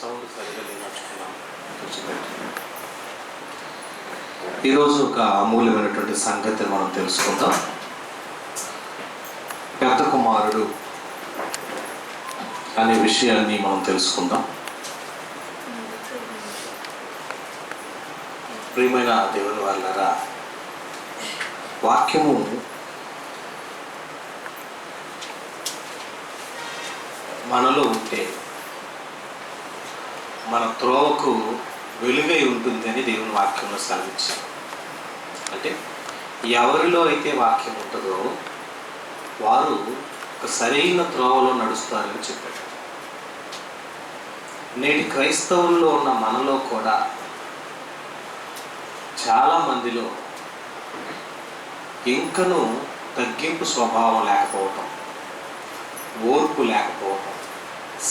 Sound సరిగా నేర్చుకున్నాం. ఈరోజు ఒక అమూల్యమైనటువంటి సంగతిని మనం తెలుసుకుందాం. పెద్ద కుమారుడు అనే విషయాన్ని మనం తెలుసుకుందాం. ప్రియమైన దేవుని వాళ్ళారా, వాక్యము మనలో ఉంటే మన త్రోవకు వెలుగై ఉంటుంది అని దేవుని వాక్యంలో సెలవిచ్చారు. అంటే ఎవరిలో అయితే వాక్యం ఉంటుందో వారు ఒక సరైన త్రోవలో నడుస్తారని చెప్పారు. నేటి క్రైస్తవుల్లో ఉన్న మనలో కూడా చాలా మందిలో ఇంకనూ తగ్గింపు స్వభావం లేకపోవటం, ఓర్పు లేకపోవటం,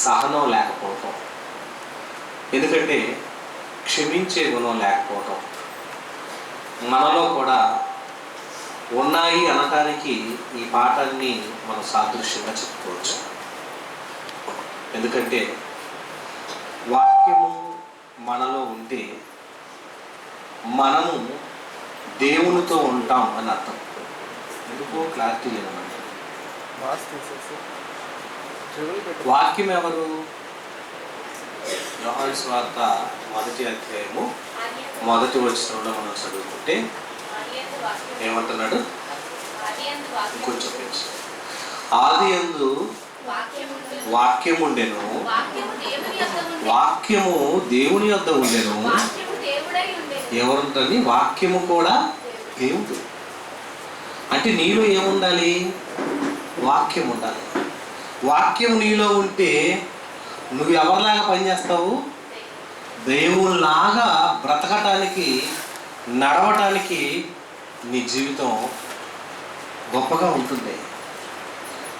సహనం లేకపోవటం, ఎందుకంటే క్షమించే గుణం లేకపోవటం మనలో కూడా ఉన్నాయి అనటానికి ఈ పాఠాన్ని మనం సాదృశ్యంగా చెప్పుకోవచ్చు. ఎందుకంటే వాక్యము మనలో ఉంటే మనము దేవునితో ఉంటాం అని అర్థం. ఎందుకో క్లారిటీ లేదన్నమాట. వాక్యం ఎవరు? యోహాను సువార్త 1వ అధ్యాయము 1వ వచనంలో మనం చదువుకుంటే ఏమంటున్నాడు? ఇంకొంచెం పెంచు. ఆదియందు వాక్యము ఉండెను, వాక్యము దేవుని యొద్ద ఉండెను. ఎవరుంటుంది? వాక్యము కూడా దేవుడు. అంటే నీలో ఏముండాలి? వాక్యం ఉండాలి. వాక్యం నీలో ఉంటే నువ్వు ఎవరిలాగా పనిచేస్తావు? దేవునిలాగా బ్రతకటానికి, నడవటానికి నీ జీవితం గొప్పగా ఉంటుంది.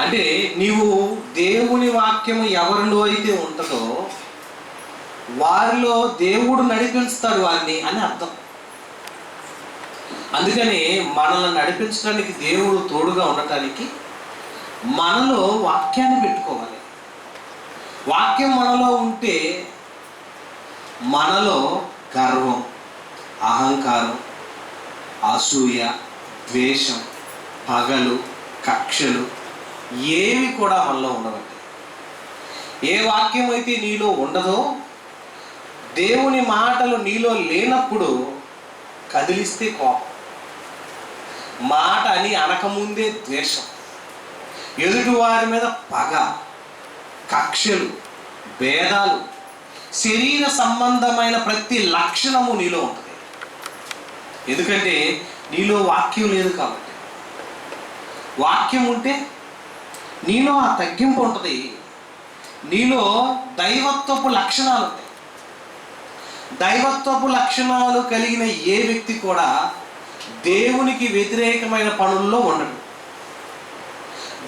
అంటే నీవు దేవుని వాక్యము ఎవరిలో అయితే ఉంటుందో వారిలో దేవుడు నడిపిస్తాడు వారిని అని అర్థం. అందుకని మనల్ని నడిపించడానికి, దేవుడు తోడుగా ఉండటానికి మనలో వాక్యాన్ని పెట్టుకోవాలి. వాక్యం మనలో ఉంటే మనలో గర్వం, అహంకారం, అసూయ, ద్వేషం, పగలు, కక్షలు ఏవి కూడా మనలో ఉండవండి. ఏ వాక్యం అయితే నీలో ఉండదో, దేవుని మాటలు నీలో లేనప్పుడు కదిలిస్తే కోపం, మాట అని అనకముందే ద్వేషం, ఎదుటి వారి మీద పగ, కక్షలు, భేదాలు, శరీర సంబంధమైన ప్రతి లక్షణము నీలో ఉంటుంది. ఎందుకంటే నీలో వాక్యం లేదు కాబట్టి. వాక్యం ఉంటే నీలో ఆ తగ్గింపు ఉంటుంది. నీలో దైవత్వపు లక్షణాలు ఉంటాయి. దైవత్వపు లక్షణాలు కలిగిన ఏ వ్యక్తి కూడా దేవునికి వ్యతిరేకమైన పనుల్లో ఉండడు.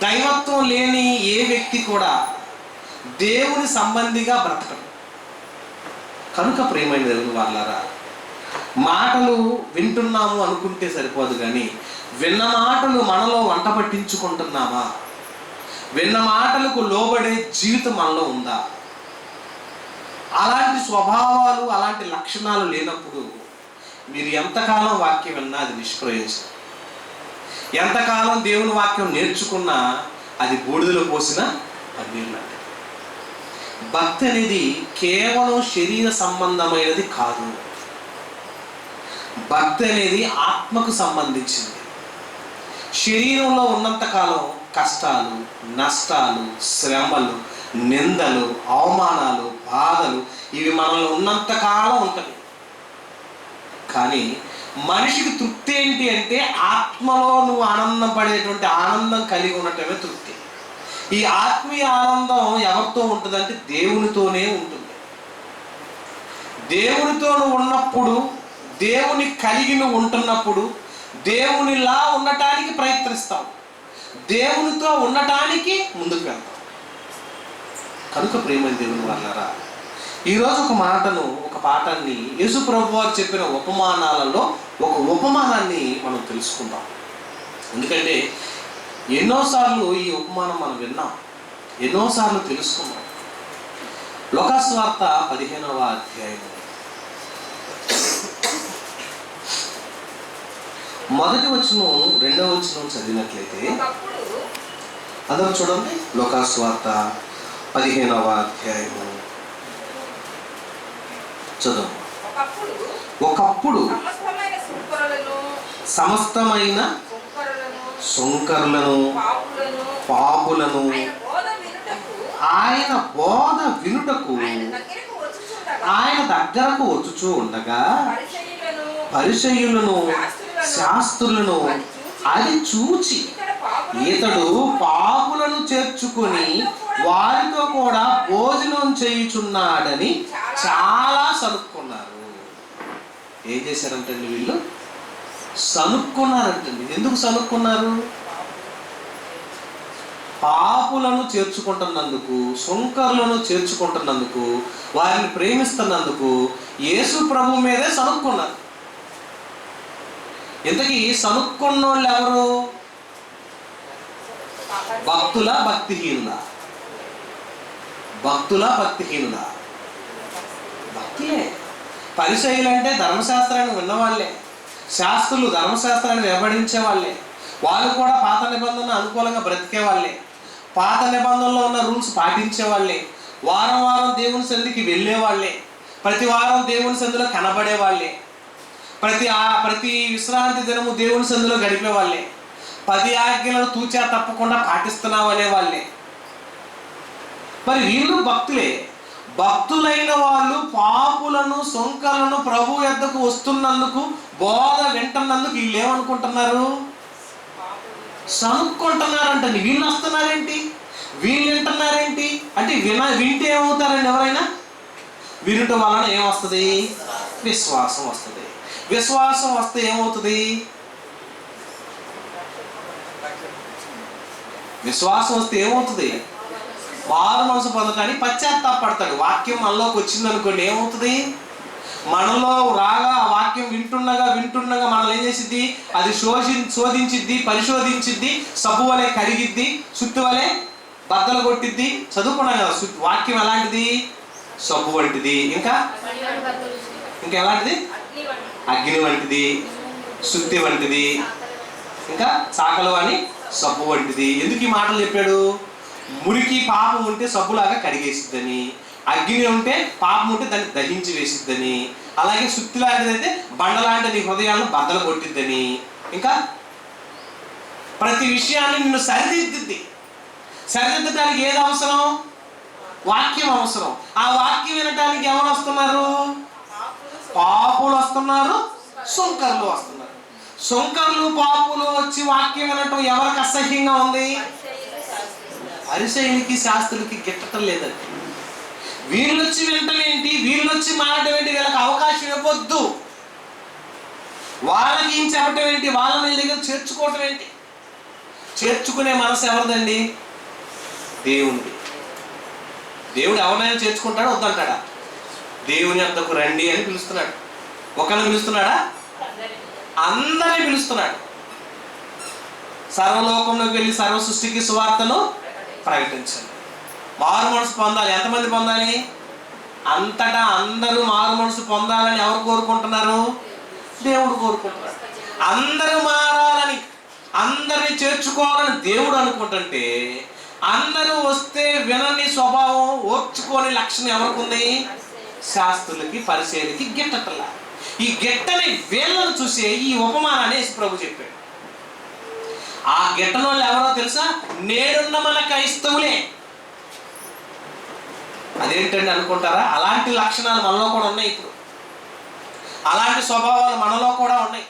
దైవత్వం లేని ఏ వ్యక్తి కూడా దేవుని సంబంధిగా బ్రతకడు. కనుక ప్రియమైన దేవుని వాళ్ళారా, మాటలు వింటున్నాము అనుకుంటే సరిపోదు, కానీ విన్న మాటలు మనలో వంట పట్టించుకుంటున్నామా? విన్న మాటలకు లోబడే జీవితం మనలో ఉందా? అలాంటి స్వభావాలు, అలాంటి లక్షణాలు లేనప్పుడు మీరు ఎంతకాలం వాక్యం విన్నా అది నిష్ప్రయోజనం. ఎంతకాలం దేవుని వాక్యం నేర్చుకున్నా అది బూడిదలో పోసిన పన్నీరు లాంటిది. భక్తి అనేది కేవలం శరీర సంబంధమైనది కాదు. భక్తి అనేది ఆత్మకు సంబంధించింది. శరీరంలో ఉన్నంతకాలం కష్టాలు, నష్టాలు, శ్రమలు, నిందలు, అవమానాలు, బాధలు ఇవి మనలో ఉన్నంతకాలం ఉంటుంది. కానీ మనిషికి తృప్తి ఏంటి అంటే ఆత్మలో నువ్వు ఆనందం పడేటువంటి ఆనందం కలిగి ఉండటమే తృప్తి. ఈ ఆత్మీయ ఆనందం ఎవరితో ఉంటుందంటే దేవునితోనే ఉంటుంది. దేవునితో నువ్వు ఉన్నప్పుడు, దేవుని కలిగి నువ్వు ఉంటున్నప్పుడు దేవునిలా ఉండటానికి ప్రయత్నిస్తావు, దేవునితో ఉండటానికి ముందుకు వెళ్తావు. కనుక ప్రియమైన దేవుని వాళ్ళారా, ఈరోజు ఒక పాఠాన్ని యేసు ప్రభువు వారు చెప్పిన ఉపమానాలలో ఒక ఉపమానాన్ని మనం తెలుసుకుందాం. ఎందుకంటే ఎన్నోసార్లు ఈ ఉపమానం మనం విన్నాం, ఎన్నోసార్లు తెలుసుకున్నాం. లూకాసు వార్త 15వ అధ్యాయం మొదటి వచనం 2వ వచనం చదివినట్లయితే, అందరూ చూడండి. లూకాసు వార్త 15వ అధ్యాయము చదువు. ఒకప్పుడు సమస్తమైన సుంకరులను పాపులను ఆయన బోధ వినుటకు ఆయన దగ్గరకు వచ్చుచూ ఉండగా పరిసయ్యులను శాస్త్రులను అది చూచి ఇతడు పాపులను చేర్చుకొని వారితో కూడా భోజనం చేయుచున్నాడని చాలా సనుక్కున్నారు. ఏం చేశారంటండి వీళ్ళు? సనుక్కున్నారంటండి. ఎందుకు సనుక్కున్నారు? పాపులను చేర్చుకుంటున్నందుకు, సుంకరులను చేర్చుకుంటున్నందుకు, వారిని ప్రేమిస్తున్నందుకు యేసు ప్రభు మీదే సనుక్కున్నారు. ఇంతకీ సనుక్కున్నోళ్ళు ఎవరు? భక్తుల భక్తిహీనుల? భక్తుల భక్తిహీనుల? భక్తులే. పరిసయ్యులు అంటే ధర్మశాస్త్రాన్ని విన్నవాళ్ళే, శాస్త్రులు ధర్మశాస్త్రాన్ని వెంబడించే వాళ్ళే. వాళ్ళు కూడా పాత నిబంధన అనుకూలంగా బ్రతికే వాళ్ళే, పాత నిబంధనలో ఉన్న రూల్స్ పాటించే వాళ్ళే, వారం వారం దేవుని సన్నిధికి వెళ్ళే వాళ్ళే, ప్రతి వారం దేవుని సన్నిధిలో కనబడే వాళ్ళే, ప్రతి విశ్రాంతి దినము దేవుని సన్నిధిలో గడిపే వాళ్ళే, 10 ఆజ్ఞలను తూచా తప్పకుండా పాటిస్తున్నాం అనే వాళ్ళే. మరి వీళ్ళు భక్తులే. భక్తులైన వాళ్ళు పాపులను సుంకరులను ప్రభు యొద్దకు వస్తున్నందుకు, బోధ వింటున్నందుకు వీళ్ళు ఏమనుకుంటున్నారు? సనుక్కుంటున్నారంట. వీళ్ళు వస్తున్నారేంటి, వీళ్ళు వింటున్నారేంటి అంటే వింటే ఏమవుతారండి? ఎవరైనా వినటం వలన ఏమొస్తుంది? విశ్వాసం వస్తుంది. విశ్వాసం వస్తే ఏమవుతుంది? విశ్వాసం వస్తే ఏమవుతుంది? మారు మనసు పొందటానికి పశ్చాత్తాపడతాడు. వాక్యం మనలోకి వచ్చింది అనుకోండి, ఏమవుతుంది? మనలో రాగా ఆ వాక్యం వింటుండగా మనల్ని ఏం చేసిద్ది? అది శోధించిద్ది, పరిశోధించిద్ది, సబ్బు వలె కడిగిద్ది, సుత్తి వలె బద్దలు కొట్టిద్ది. చదువుకున్నాం కదా, వాక్యం ఎలాంటిది? సబ్బు వంటిది. ఇంకా ఎలాంటిది? అగ్ని వంటిది, సుత్తి వంటిది, ఇంకా చాకలు అని సబ్బు వంటిది. ఎందుకు ఈ మాటలు చెప్పాడు? మురికి పాపం ఉంటే సబ్బులాగా కడిగేసిద్దని, అగ్ని ఉంటే పాపం ఉంటే దాన్ని దహించి వేసిద్దని, అలాగే సుత్తి లాంటిదైతే బండలాంటి నీ హృదయాలను బద్దలు కొట్టిద్దని, ఇంకా ప్రతి విషయాన్ని నిన్ను సరిదిద్దిద్ది. సరిదిద్దడానికి ఏది అవసరం? వాక్యం అవసరం. ఆ వాక్యం వినటానికి ఎవరు వస్తున్నారు? పాపులు వస్తున్నారు, సుంకరులు వస్తున్నారు. సుంకరులు పాపులు వచ్చి వాక్యం వినటం ఎవరికి అసహ్యంగా ఉంది? పరిసయ్యులకి శాస్త్రులకి గిట్టడం లేదండి. వీళ్ళొచ్చి వినటం ఏంటి, వీళ్ళొచ్చి మారటం ఏంటి? వీళ్ళకి అవకాశం ఇవ్వద్దు. వాళ్ళకి ఏం చెప్పటం ఏంటి, వాళ్ళని వీళ్ళ దగ్గర చేర్చుకోవటం ఏంటి? చేర్చుకునే మనసు ఎవరిదండి? దేవుడి. దేవుడు ఎవరినైనా చేర్చుకుంటాడా, వద్దంటాడా? దేవుని వద్దకు రండి అని పిలుస్తున్నాడు. ఒకరిని పిలుస్తున్నాడా? అందరినీ పిలుస్తున్నాడు. సర్వలోకంలోకి వెళ్ళి సర్వ సృష్టికి సువార్తను ప్రకటించండి. మారు మనసు పొందాలి. ఎంతమంది పొందాలి? అంతటా అందరూ మారు మనసు పొందాలని ఎవరు కోరుకుంటున్నారు? దేవుడు కోరుకుంటున్నాడు. అందరూ మారాలని, అందరినీ చేర్చుకోవాలని దేవుడు అనుకుంటుంటే, అందరూ వస్తే వినని స్వభావం, ఓర్చుకోని లక్షణం ఎవరికి ఉంది? శాస్త్రులకి పరిసయ్యులకి గిట్టటలా. ఈ గిట్టని వీళ్ళను చూసే ఈ ఉపమానాన్ని యేసు ప్రభు చెప్పాడు. ఆ గిట్టని వాళ్ళు ఎవరో తెలుసా? నేడున్న మన క్రైస్తవులే. అదేంటండి అనుకుంటారా? అలాంటి లక్షణాలు మనలో కూడా ఉన్నాయి. ఇప్పుడు అలాంటి స్వభావాలు మనలో కూడా ఉన్నాయి.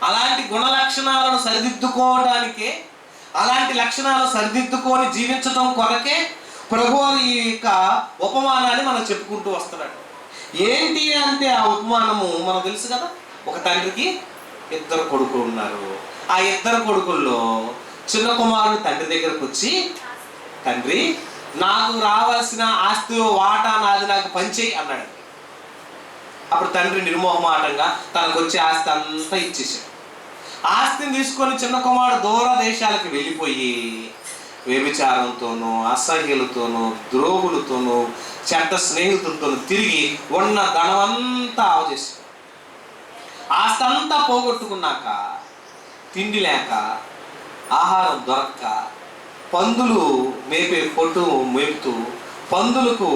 అలాంటి గుణ లక్షణాలను సరిదిద్దుకోవడానికే, అలాంటి లక్షణాలు సరిదిద్దుకొని జీవించడం కొరకే ప్రభువారు ఈ యొక్క ఉపమానాన్ని మనం చెప్పుకుంటూ వస్తున్నాడు. ఏంటి అంటే ఆ ఉపమానము మనకు తెలుసు కదా. ఒక తండ్రికి 2 కొడుకులు ఉన్నారు. ఆ 2 కొడుకుల్లో చిన్న కుమారుడు తండ్రి దగ్గరకు వచ్చి, తండ్రి నాకు రావాల్సిన ఆస్తి వాటా నాది, నాకు పంచేయి అన్నాడు. అప్పుడు తండ్రి నిర్మోహమాటంగా తనకు వచ్చే ఆస్తి అంతా ఇచ్చేసాడు. ఆస్తిని తీసుకొని చిన్న కుమారుడు దూర దేశాలకు వెళ్ళిపోయి వ్యభిచారంతోనూ, అసహ్యులతోనూ, ద్రోహులతోనూ, చెడ్డ స్నేహితులతోనూ తిరిగి ఉన్న ధనమంతా ఆవచేసి ఆస్తంతా పోగొట్టుకున్నాక తిండి లేక, ఆహారం దొరక్క, పందులు మేపే పొట్టు మేపుతూ పందులకు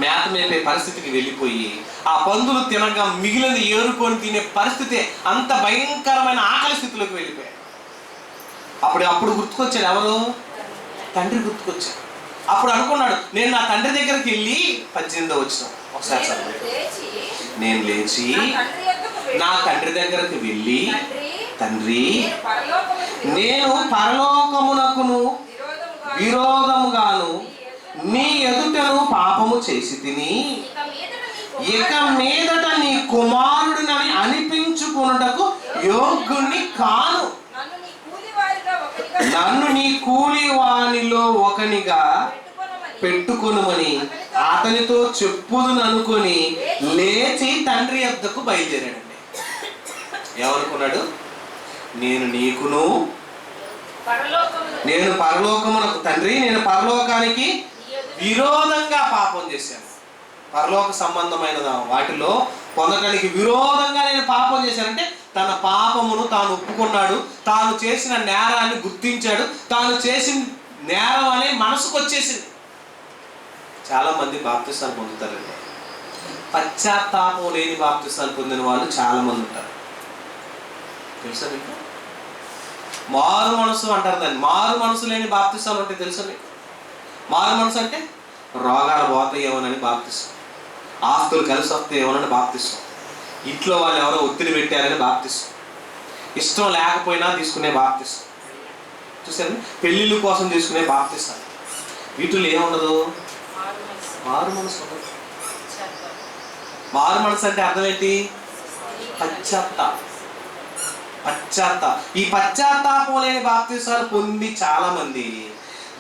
మేత మేపే పరిస్థితికి వెళ్ళిపోయి ఆ పందులు తినగా మిగిలిన ఏరుకొని తినే పరిస్థితి, అంత భయంకరమైన ఆకలి స్థితిలోకి వెళ్ళిపోయాడు. అప్పుడు గుర్తుకొచ్చాడు ఎవరు? తండ్రి గుర్తుకొచ్చాడు. అప్పుడు అనుకున్నాడు, నేను నా తండ్రి దగ్గరికి వెళ్ళి 18వ వచనం ఒకసారి నేను లేచి నా తండ్రి దగ్గరకు వెళ్ళి, తండ్రి, నేను పరలోకమునకును విరోధముగాను నీ ఎదుటను పాపము చేసి తిని ఇక మీదట నీ కుమారుడినని అనిపించుకున్నటకు యోగ్యుణ్ణి కాను. నన్ను నీ కూలి వానిలో ఒకనిగా పెట్టుకొనుమని అతనితో చెప్పుదును అనుకొని లేచి తండ్రి యొద్దకు బయలుదేరాడండి. ఏమనుకున్నాడు? నేను పరలోకమునకు, తండ్రి నేను పరలోకానికి విరోధంగా పాపం చేశాను. పరలోక సంబంధమైన వాటిలో పొందటానికి విరోధంగా నేను పాపం చేశానంటే తన పాపమును తాను ఒప్పుకున్నాడు. తాను చేసిన నేరాన్ని గుర్తించాడు. తాను చేసిన నేరం అనే మనసుకు వచ్చేసింది. చాలా మంది బాప్తిసాలు పొందుతారండి. పశ్చాత్తాపం లేని బాప్తిసాలు పొందిన వాళ్ళు చాలా మంది ఉంటారు. తెలుసా మీకు? మారు మనసు అంటారు దాన్ని. మారు మనసు లేని బాప్తిసాలు అంటే తెలుసా మీకు? మారు మనసు అంటే రోగాలు పోతాయేమోనని బాప్తిస్తాం, ఆస్తులు కలిసి వస్తాయేమోనని బాప్తిస్తాం, ఇంట్లో వాళ్ళు ఎవరో ఒత్తిడి పెట్టారని బాప్తిస్తాం, ఇష్టం లేకపోయినా తీసుకునే బాప్తిస్తాం. చూసారు? పెళ్ళిళ్ళ కోసం తీసుకునే బాప్తిస్తాం. వీటిలో ఏముండదు? మారు మనసు ఉండదు. మారు మనసు అంటే అర్థం ఏంటి? ఈ పశ్చాత్తాపం లేని బాప్తిసాలు పొంది చాలా మంది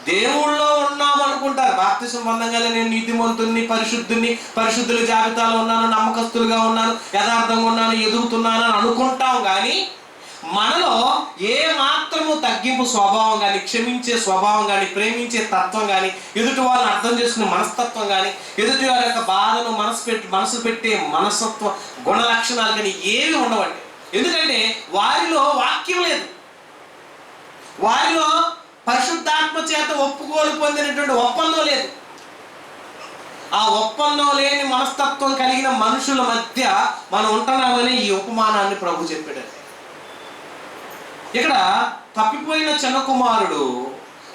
దేవుళ్ళో ఉన్నాము అనుకుంటారు. బాప్తిసం పొందగానే నేను నీతిమంతుని, పరిశుద్ధుల జాబితాలో ఉన్నాను, నమ్మకస్తులుగా ఉన్నాను, యథార్థంగా ఉన్నాను, ఎదుగుతున్నాను అని అనుకుంటాం. కానీ మనలో ఏ మాత్రము తగ్గింపు స్వభావం కానీ, క్షమించే స్వభావం కానీ, ప్రేమించే తత్వం కానీ, ఎదుటి వాళ్ళని అర్థం చేసుకునే మనస్తత్వం కానీ, ఎదుటి వారి యొక్క బాధను మనసు పెట్టే మనస్తత్వ గుణ లక్షణాలు కానీ ఏవి ఉండవండి. ఎందుకంటే వారిలో వాక్యం లేదు. వారిలో పరిశుద్ధాత్మ చేత ఒప్పుకోలు పొందినటువంటి ఒప్పందం లేదు. ఆ ఒప్పందం లేని మనస్తత్వం కలిగిన మనుషుల మధ్య మనం ఉంటున్నామని ఈ ఉపమానాన్ని ప్రభు చెప్పాడు. ఇక్కడ తప్పిపోయిన చిన్న కుమారుడు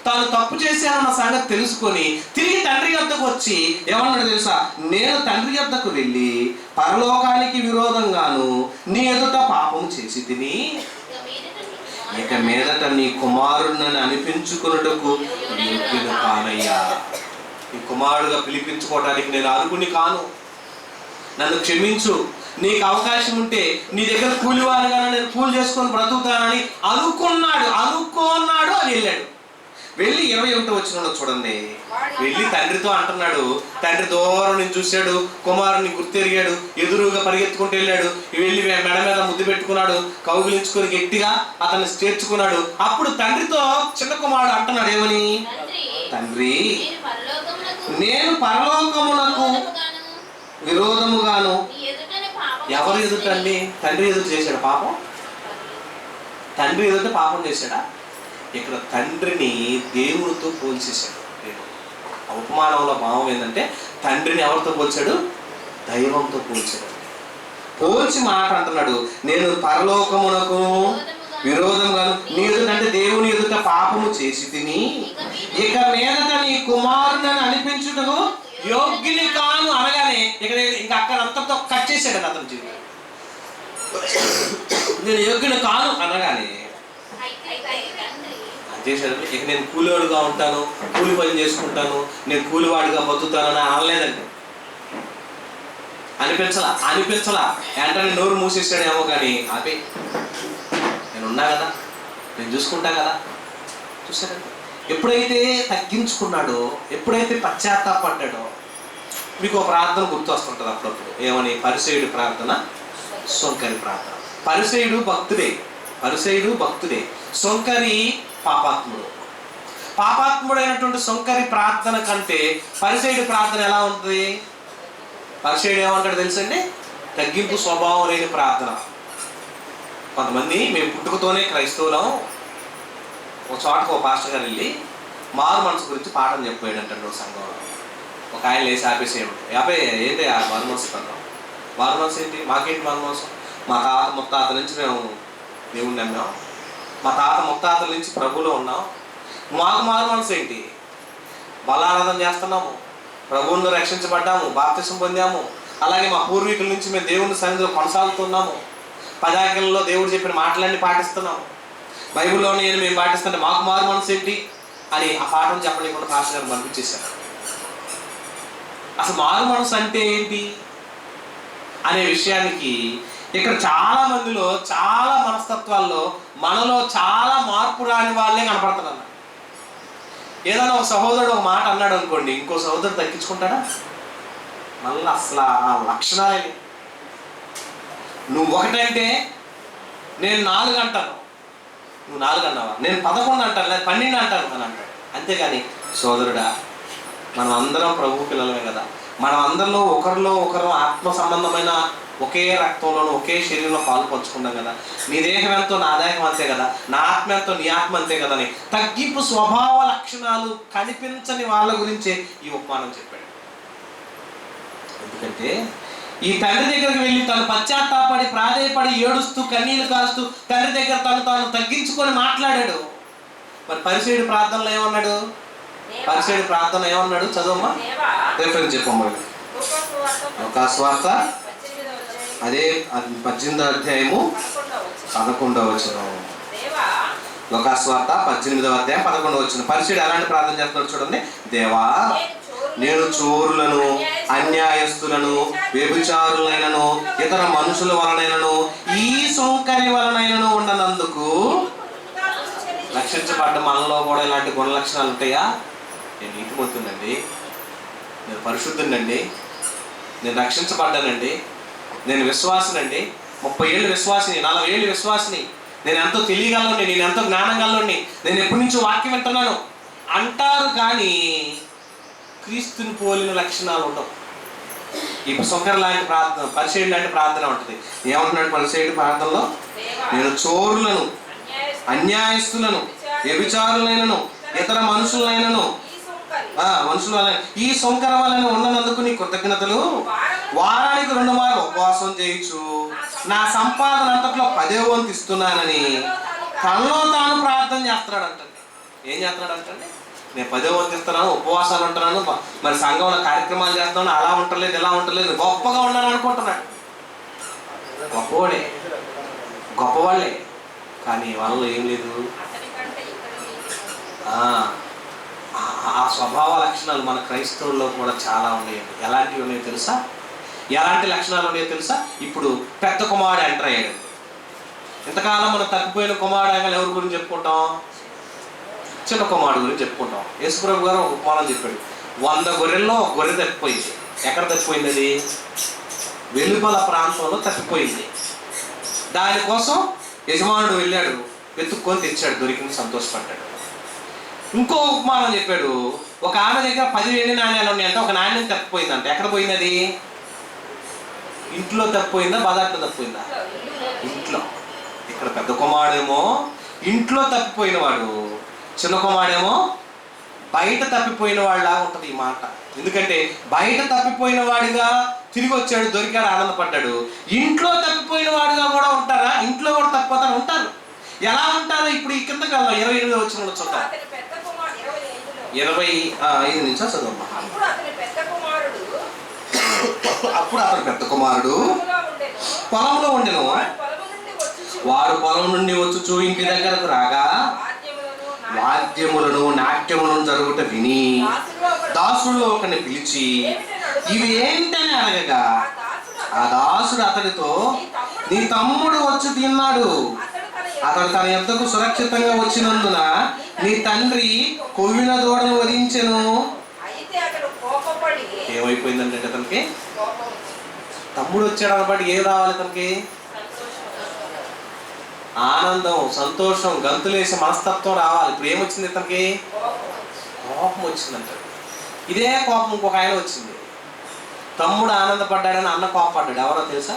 తాను తప్పు చేశానన్న సంగతి తెలుసుకొని తిరిగి తండ్రి యొద్దకు వచ్చి ఏమన్నాడు తెలుసా? నేను తండ్రి యొద్దకు వెళ్ళి పరలోకానికి విరోధంగాను నీ ఎదుట పాపం చేసి తిని ఇక మీదట నీ కుమారుడిని అనిపించుకున్నటకు యోగ్యుని కానయ్యా. నీ కుమారుడుగా పిలిపించుకోవడానికి నేను అర్హుని కాను, నన్ను క్షమించు. నీకు అవకాశం ఉంటే నీ దగ్గర కూలివారుగా నేను కూలి చేసుకొని బ్రతుకుతానని అనుకున్నాడు అని వెళ్ళాడు. వెళ్ళి 21వ వచనంలో చూడండి. వెళ్ళి తండ్రితో అంటున్నాడు. తండ్రి దూరం నుంచి చూశాడు, కుమారుని గుర్తెరిగాడు, ఎదురుగా పరిగెత్తుకుంటూ వెళ్ళాడు. వెళ్ళి మెడ మీద ముద్దు పెట్టుకున్నాడు, కౌగిలించుకొని గట్టిగా అతన్ని చేర్చుకున్నాడు. అప్పుడు తండ్రితో చిన్న కుమారుడు అంటున్నాడు ఏమని? తండ్రి, నేను పరలోకమునకు విరోధముగాను. ఎవరు ఎదుటండి? తండ్రి ఎదుట చేశాడు పాపం? తండ్రి ఎదుట పాపం చేశాడా? ఇక్కడ తండ్రిని దేవుడితో పోల్చేశాడు. ఆ ఉపమానంలో భావం ఏంటంటే తండ్రిని ఎవరితో పోల్చాడు? దైవంతో పోల్చాడు. పోల్చి మాట అంటున్నాడు, నేను పరలోకమునకు విరోధంగాను నీ ఎదుట అంటే దేవుని ఎదుట పాపము చేసి తిని ఇక మీదట నీ కుమారుని అనిపించుటకు యోగ్యుని కాను అనగానే ఇక్కడ ఇంకా అక్కడ అంతతో కట్ చేశాడు అతని జీవితం. నేను యోగ్యుని కాను అనగానే చేశాడు. ఇక నేను కూలివాడుగా ఉంటాను, కూలి పని చేసుకుంటాను, నేను కూలివాడిగా బతుకుతానని అనలేదండి. అనిపించలా వెంటనే నోరు మూసేసాడేమో కానీ ఆపే, నేను ఉన్నా కదా, నేను చూసుకుంటా కదా. చూసారండి, ఎప్పుడైతే తగ్గించుకున్నాడో, ఎప్పుడైతే పశ్చాత్తాపడ్డాడో మీకు ఒక ప్రార్థన గుర్తు వస్తుంటుంది అప్పుడప్పుడు. ఏమని? పరిసయ్యుడి ప్రార్థన, సొంకరి ప్రార్థన. పరిసయ్యుడు భక్తుడే, సొంకరి పాపాత్ముడు. పాపాత్ముడైనటువంటి సుంకరి ప్రార్థన కంటే పరిసయ్యుడి ప్రార్థన ఎలా ఉంటుంది? పరిసయ్యుడు ఏమంటాడు తెలుసండి? తగ్గింపు స్వభావం లేని ప్రార్థన. కొంతమంది మేము పుట్టుకతోనే క్రైస్తవులం, ఒక చోటకు ఒక పాస్టర్ గారు వెళ్ళి మారు మనసు గురించి పాఠం చెప్పాడు అంటాడు సంఘంలో. ఒక ఆయన లేచి ఆపేసేయడు, ఏంటి ఆ మారు మనసు కన్నాం? మారు మనసు ఏంటి? మాకేంటి మారు మనసు? మా తాత ముత్తాతల నుంచి మేము దేవుణ్ణి నమ్మాం, మా తాత ముత్తాతల నుంచి ప్రభువులో ఉన్నాం, మాకు మారు మనసు ఏంటి? బలారాధన చేస్తున్నాము, ప్రభువుని రక్షించబడ్డాము, బాప్తిసం పొందాము, అలాగే మా పూర్వీకుల నుంచి మేము దేవుని సన్నిధిలో కొనసాగుతున్నాము, పదాజ్ఞలలో దేవుడు చెప్పిన మాటలన్నీ పాటిస్తున్నాము, బైబిల్లో నేను మేము పాటిస్తుంటే మాకు మారు మనసు ఏంటి అని ఆ పాఠం చెప్పలేకుండా పాస్టర్ గారు పంపించేశారు. అసలు మారు మనసు అంటే ఏంటి అనే విషయానికి ఇక్కడ చాలా మందిలో, చాలా మనస్తత్వాల్లో మనలో చాలా మార్పు రాని వాళ్ళే కనపడుతున్నారు. ఏదైనా ఒక సహోదరుడు ఒక మాట అన్నాడు అనుకోండి, ఇంకో సహోదరుడు తగ్గించుకుంటాడా? మళ్ళీ అసలు ఆ లక్షణాలే. నువ్వు ఒకటంటే నేను 4 అంటాను, నువ్వు 4 అన్నావా, నేను 11 అంటాను, లేదా 12 అంటాను అని అంటాడు. అంతేగాని సోదరుడా, మనం అందరం ప్రభు పిల్లలమే కదా, మనం అందరిలో ఒకరిలో ఒకరు ఆత్మ సంబంధమైన ఒకే రక్తంలోనూ ఒకే శరీరంలో పాలు పంచుకుంటాం కదా. నీ దేహం ఎంతో నా దేహం అంతే కదా, నా ఆత్మ ఎంతో నీ ఆత్మ అంతే కదా అని తగ్గింపు స్వభావ లక్షణాలు కనిపించని వాళ్ళ గురించే ఈ ఉపమానం చెప్పాడు. ఎందుకంటే ఈ తండ్రి దగ్గరికి వెళ్ళి తను పశ్చాత్తాపడి ప్రాధేయపడి ఏడుస్తూ కన్నీళ్లు కారుస్తూ తండ్రి దగ్గర తాను తగ్గించుకొని మాట్లాడాడు. మరి పరిసయ్యుడి ప్రార్థనలో ఏమన్నాడు? పరిసయ్యుడి ప్రార్థన ఏమన్నాడు? చదవమ్మా, రిఫరెన్స్ చెప్పమ్మా. లూకాసు వార్త అదే 18వ అధ్యాయము 11వ వచనం. లూకాసు వార్త 18వ అధ్యాయం 11వ వచనం. పరిసయ్యుడు ఎలాంటి ప్రార్థన చేస్తున్నాడు చూడండి. దేవా, నేను చోరులను, అన్యాయస్తులను, వ్యభిచారులైనను, ఇతర మనుషుల వలనైనను, ఈ సుంకరి వలనైనను ఉండనందుకు. రక్షించబడ్డ మనలో కూడా ఇలాంటి గుణ లక్షణాలు ఉంటాయా? నేను నీతిమంతునండి, నేను పరిశుద్ధునండి, నేను రక్షించబడ్డానండి, నేను విశ్వాసినండి, 30 ఏళ్ళు విశ్వాసిని, 40 ఏళ్ళు విశ్వాసిని, నేను ఎంతో తెలియగలనండి, నేను ఎంతో జ్ఞానంగలనండి, నేను ఎప్పటి నుంచో వాక్యం వింటున్నాను అంటారు. కానీ క్రీస్తుని పోలిన లక్షణాలు ఉండవు. ఇప్పుడు సుంకరి లాంటి ప్రార్థన, పరిసయ్యుడు లాంటి ప్రార్థన ఉంటుంది. ఏమంటున్నాడు పరిసయ్యుడి ప్రార్థనలో? నేను చోరులను, అన్యాయస్తులను, వ్యభిచారులైనను, ఇతర మనుషులైనను, మనుషుల వలన ఈ సుంకర వలన ఉన్నందుకు నీ కృతజ్ఞతలు. వారానికి 2 మార్లు ఉపవాసం చేయొచ్చు, నా సంపాదన అంతట్లో 10వ వంతు ఇస్తున్నానని తనలో తాను ప్రార్థన చేస్తున్నాడు అంటండి. ఏం చేస్తున్నాడు అంటండి? నేను 10వ వంతు ఇస్తున్నాను, ఉపవాసాలు ఉంటున్నాను, మరి సంఘంలో కార్యక్రమాలు చేస్తున్నాను, అలా ఉండలేదు ఇలా ఉండలేదు, గొప్పగా ఉన్నాను అనుకుంటున్నాడు. గొప్పవాడే, గొప్పవాళ్ళే, కానీ వాళ్ళలో ఏం లేదు. ఆ స్వభావ లక్షణాలు మన క్రైస్తవుల్లో కూడా చాలా ఉన్నాయి. ఎలాంటివి ఉన్నాయో తెలుసా? ఎలాంటి లక్షణాలు ఉన్నాయో తెలుసా? ఇప్పుడు పెద్ద కుమారుడు ఎంటర్ అయ్యాడు. ఇంతకాలం మనం తప్పిపోయిన కుమారుడు ఎవరి గురించి చెప్పుకుంటాం? చిన్న కుమారుడు గురించి చెప్పుకుంటాం. యేసుప్రభు గారు ఒక ఉపమానం చెప్పాడు. 100 గొర్రెల్లో ఒక గొర్రె తప్పిపోయింది. ఎక్కడ తప్పిపోయింది? అది వెలుపల ప్రాంతంలో తప్పిపోయింది. దానికోసం యజమానుడు వెళ్ళాడు, వెతుక్కొని తెచ్చాడు, దొరికింది, సంతోషపడ్డాడు. ఇంకో ఉపమానం చెప్పాడు. ఒక ఆమె దగ్గర 10 వెండి నాణ్యాలు ఉన్నాయంటే ఒక నాణ్యం తప్పిపోయిందంట. ఎక్కడ పోయింది అది? ఇంట్లో తప్పిపోయిందా, బజార్లో తప్పిపోయిందా? ఇంట్లో. ఇక్కడ పెద్ద కుమారుడేమో ఇంట్లో తప్పిపోయిన వాడు, చిన్న కుమారుడేమో బయట తప్పిపోయిన వాళ్ళలాగా ఉంటుంది ఈ మాట. ఎందుకంటే బయట తప్పిపోయిన వాడిగా తిరిగి వచ్చాడు, దొరికాడు, ఆనందపడ్డాడు. ఇంట్లో తప్పిపోయిన వాడిగా కూడా ఉంటారా? ఇంట్లో కూడా తప్పిపోతారు, ఉంటారు. ఎలా ఉంటారో ఇప్పుడు ఈ కింద కాలం 28వ వచనంలో చూద్దాం. 25 నుంచి చదవమ్మా. అప్పుడు అతను పెద్ద కుమారుడు పొలంలో ఉండెను. వారు పొలం నుండి వచ్చుచు ఇంటి దగ్గరకు రాగా వాద్యములను నాట్యములను జరుగుట విని దాసుడు ఒకరిని పిలిచి ఇవి ఏంటని అడగగా ఆ దాసుడు అతడితో, నీ తమ్ముడు వచ్చి తిన్నాడు, అతడు తన యొద్దకు సురక్షితంగా వచ్చినందున నీ తండ్రి కొవ్విన దూడను వధించెను. ఏమైపోయిందంటే అతనికి తమ్ముడు వచ్చాడు అనబట్టి ఏం రావాలి? అతనికి ఆనందం, సంతోషం, గంతులేసే మనస్తత్వం రావాలి. ఇప్పుడు ఏమొచ్చింది? ఇతనికి కోపం వచ్చిందంటాడు. ఇదే కోపం ఇంకొక ఆయన వచ్చింది. తమ్ముడు ఆనందపడ్డాడని అన్న కోపపడ్డాడు. ఎవరో తెలుసా?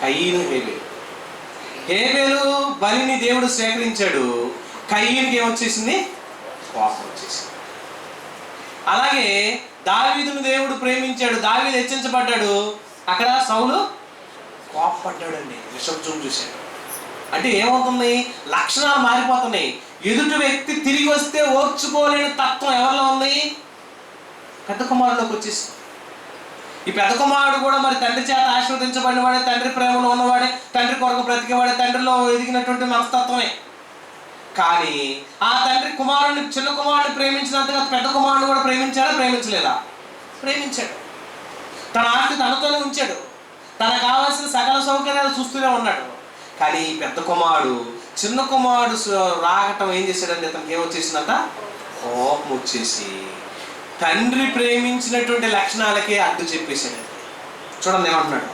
కయీను, హేబేలు. హేబేలు బలిని దేవుడు స్వీకరించాడు. కయీనుకి ఏమొచ్చేసింది? కోపం వచ్చేసింది. అలాగే దావీదును దేవుడు ప్రేమించాడు. దావీదు హెచ్చించబడ్డాడు. అక్కడ సౌలు కోపపడ్డాడండి. విషం చూశాడు. అంటే ఏమవుతుంది? లక్షణాలు మారిపోతున్నాయి. ఎదుటి వ్యక్తి తిరిగి వస్తే ఓర్చుకోలేని తత్వం ఎవరిలో ఉంది? పెద్ద కుమారులోకి వచ్చేసింది. ఈ పెద్ద కుమారుడు కూడా మరి తండ్రి చేత ఆశీర్వదించబడినవాడే, తండ్రి ప్రేమలో ఉన్నవాడే, తండ్రి కొరకు బ్రతికేవాడే, తండ్రిలో ఎదిగినటువంటి మనస్తత్వమే. కానీ ఆ తండ్రి కుమారుడిని, చిన్న కుమారుడిని ప్రేమించినంతగా పెద్ద కుమారుడు కూడా ప్రేమించాడా? ప్రేమించలేదా? ప్రేమించాడు. తన ఆస్తి తనతోనే ఉంచాడు. తనకు కావాల్సిన సకల సౌకర్యాలు చూస్తూనే ఉన్నాడు. కానీ పెద్ద కుమారుడు చిన్న కుమారుడు రాగటం ఏం చేశాడంటే అతనికి ఏమొచ్చేసిందంట? కోపం వచ్చేసి తండ్రి ప్రేమించినటువంటి లక్షణాలకే అడ్డు చెప్పేశాడు. చూడండి ఏమంటున్నాడు.